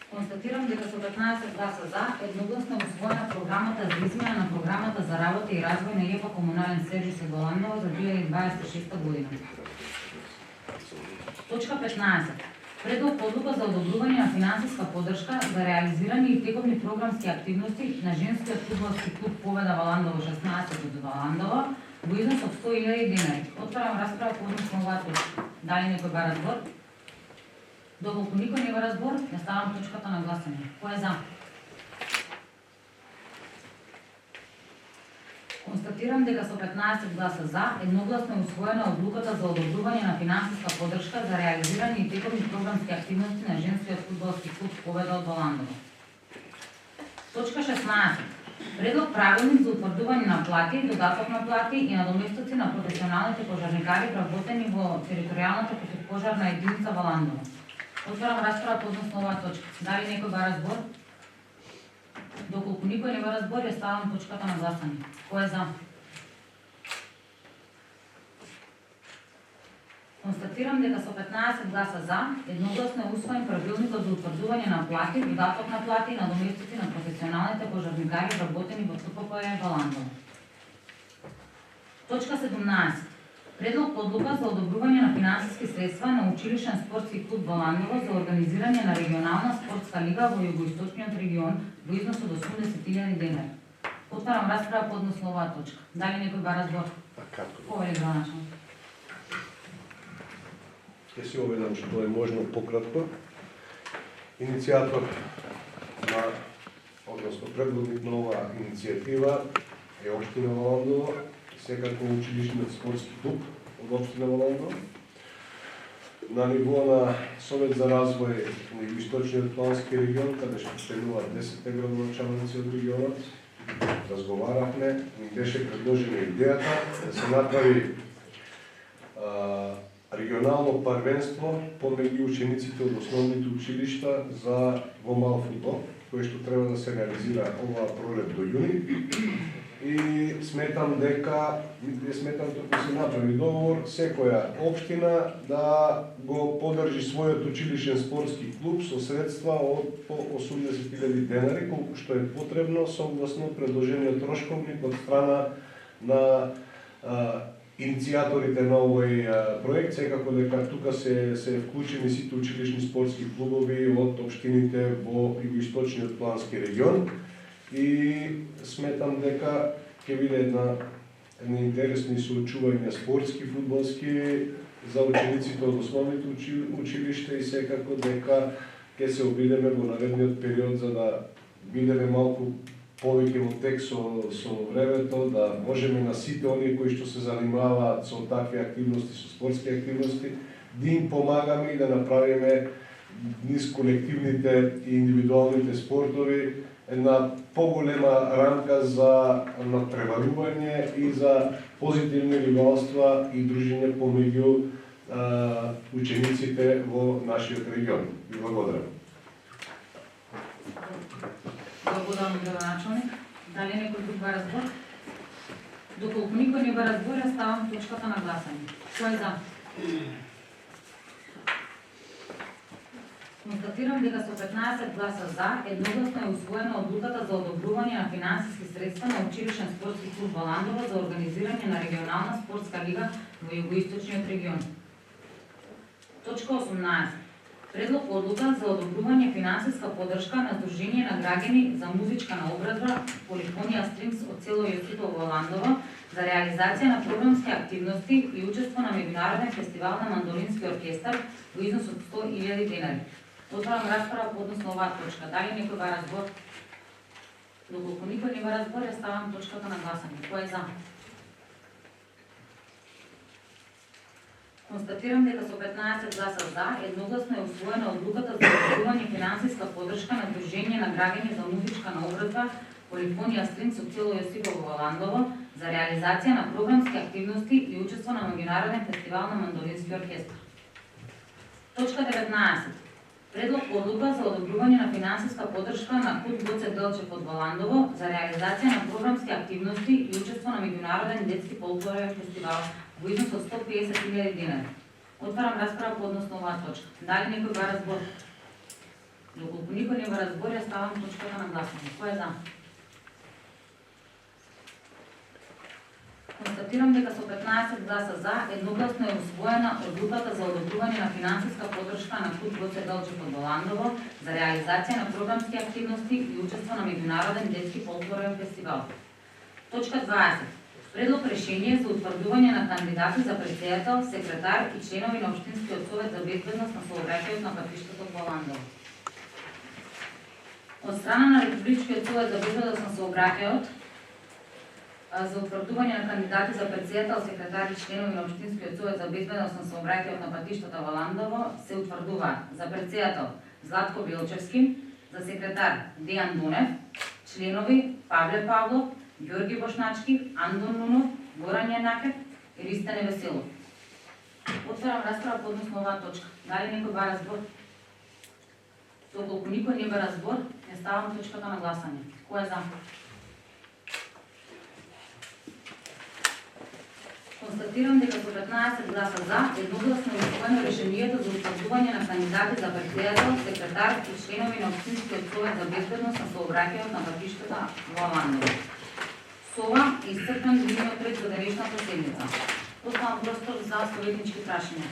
Speaker 1: Констатирам дека со 15 гласа за, едногласно усвоена програмата за измена на програмата за работа и развој на ЕПА комунален сервис од Баландово за 2026 година. Точка 15. Предлог одлука за одобрување на финансиска поддршка за реализирање и тековни програмски активности на женскиот фудбалски клуб Победа Баландово 16 од Баландово во износ од 100.000 денари. Отварам расправа по однос на оваа точка. Дали некој ба разбор? Доколку никој не ба разбор, ја ставам точката на гласање. Кој е за? Констатирам дека со 15 гласа за, едногласно е усвоена одлуката за одобрување на финансиска поддршка за реализирање и тековни програмски активности на женскиот фудбалски клуб Победа од Баландово. Точка 16. Предлог правилник за утврдување на плати, додаток на плати и надоместоци на професионалните пожарникари вработени во територијалната противпожарна единица Баландово. Отварам расправа по однос на оваа точка. Дали некој бара збор? Доколку никој не бара збор, ја ставам точката на гласање. Кој е за? Констатирам дека со 15 гласа за, едногласно е усвоен правилникот за утврдување на плати, додаток на плати и надоместици на професионалните пожарникари вработени во КПП Баландово. Точка 17. Предлог одлука за одобрување на финансиски средства на училишен спортски клуб Баландово за организирање на регионална спортска лига во југоисточниот регион во износ од 80.000 денари. Отварам расправа по однос на оваа точка. Дали некој бара збор? Повели граначалник.
Speaker 10: Ќе се обидам што е можно пократко. Иницијатор на, односно предводник на оваа иницијатива е општина Баландово, секако училишниот спортски клуб од општина Баландово. На ниво на Совет за развој на Југоисточниот плански регион, каде што членуваат 10 градоначалници од регионот, разговаравме, ни беше предложена идејата да се направи регионално првенство помеѓу учениците од основните училишта за вомал фудбал, кој што треба да се реализира оваа пролет до јуни. И сметам дека дека се направи договор секоја општина да го поддржи својот училишен спортски клуб со средства од по 80.000 денари, колку што е потребно согласно предложениот трошковник од страна на иницијаторите на овој проект. Секако дека тука се вклучени сите училишни спортски клубови од општините во Југоисточниот плански регион. И сметам дека ќе биде едни интересни соочувања спортски, фудбалски за учениците од основните училишта и секако дека ќе се обидеме во наредниот период за да бидеме малку повеќе во тек со времето, да можеме на сите оние кои што се занимаваат со такви активности, со спортски активности, да им помагаме и да направиме низ колективните и индивидуалните спортови една поголема рамка за надпреварување и за позитивни рибалства и дружење помеѓу учениците во нашиот регион. И благодарам.
Speaker 1: Благодарам, градоначалник. Дали некој друг бара збор? Доколку никој не бара збор, ја ставам точката на гласање. Кој е за? Констатирам дека со 15 гласа за, едногласно е усвоена одлуката за одобрување на финансиски средства на училишен спортски клуб Баландово за организирање на регионална спортска лига во Југоисточниот регион. Точка 18. Предлог одлука за одобрување финансиска поддршка на Сдружение на граѓани за музичка наобразба Полифонија Стрингс од село Јосипово Баландово за реализација на програмски активности и учество на меѓународен фестивал на мандолински оркестар во износ од 100.000 денари. Отварам расправа по однос на оваа точка. Дали некој бара збор? Доколку никој не бара збор, ја ставам точката на гласање. Кој е за? Констатирам дека со 15 гласа за, едногласно е усвоена одлуката за одобрување финансиска поддршка на Сдружение на граѓани за музичка наобразба Полифонија Стрингс од село Јосипово Баландово за реализација на програмски активности и учество на меѓународен фестивал на мандолински оркестар. Точка 19. Предлог одлука за одобрување на финансиска поддршка на клуб Гоце Делчев од Баландово за реализација на програмски активности и учество на меѓународен детски фолклорен фестивал во износ од 150.000 денари. Отварам расправа по однос на оваа точка. Дали некој бара збор? Доколку никој не бара збор, ја ставам точката на гласање. Кој е за? Констатирам дека со 15 гласа за, едногласно е усвоена одлуката за одобрување на финансиска поддршка на клуб Гоце Делчев од Баландово за реализација на програмски активности и учество на меѓународен детски фолклорен фестивал. Точка 20. Предлог решение за утврдување на кандидати за претседател, секретар и членови на Општинскиот совет за безбедност на сообраќајот на патиштата во Баландово. Од страна на Републичкиот совет за безбедност на сообраќајот за утврдување на кандидати за претседател, секретар и членови на Општинскиот совет за безбедност на сообраќајот на патиштата во Баландово се утврдуваат за претседател Златко Белчевски, за секретар Дејан Дунев, членови Павле Павлов, Ѓорги Бошначки, Андон Нунов, Горан Јанакев и Ристан Веселов. Отварам расправа по однос на оваа точка. Дали некој бара збор? Доколку никој не бара збор, не ставам точката на гласање. Кој е за? Констатирам дека со 15 гласа за, едногласно е усвоено решението за утврдување на кандидати за претседател, секретар и членови на Општинскиот совет за безбедност на сообраќајот на патиштата во Ландово. Со ова е исцрпен дневниот ред за денешната седница. Оставам простор за советнички прашања.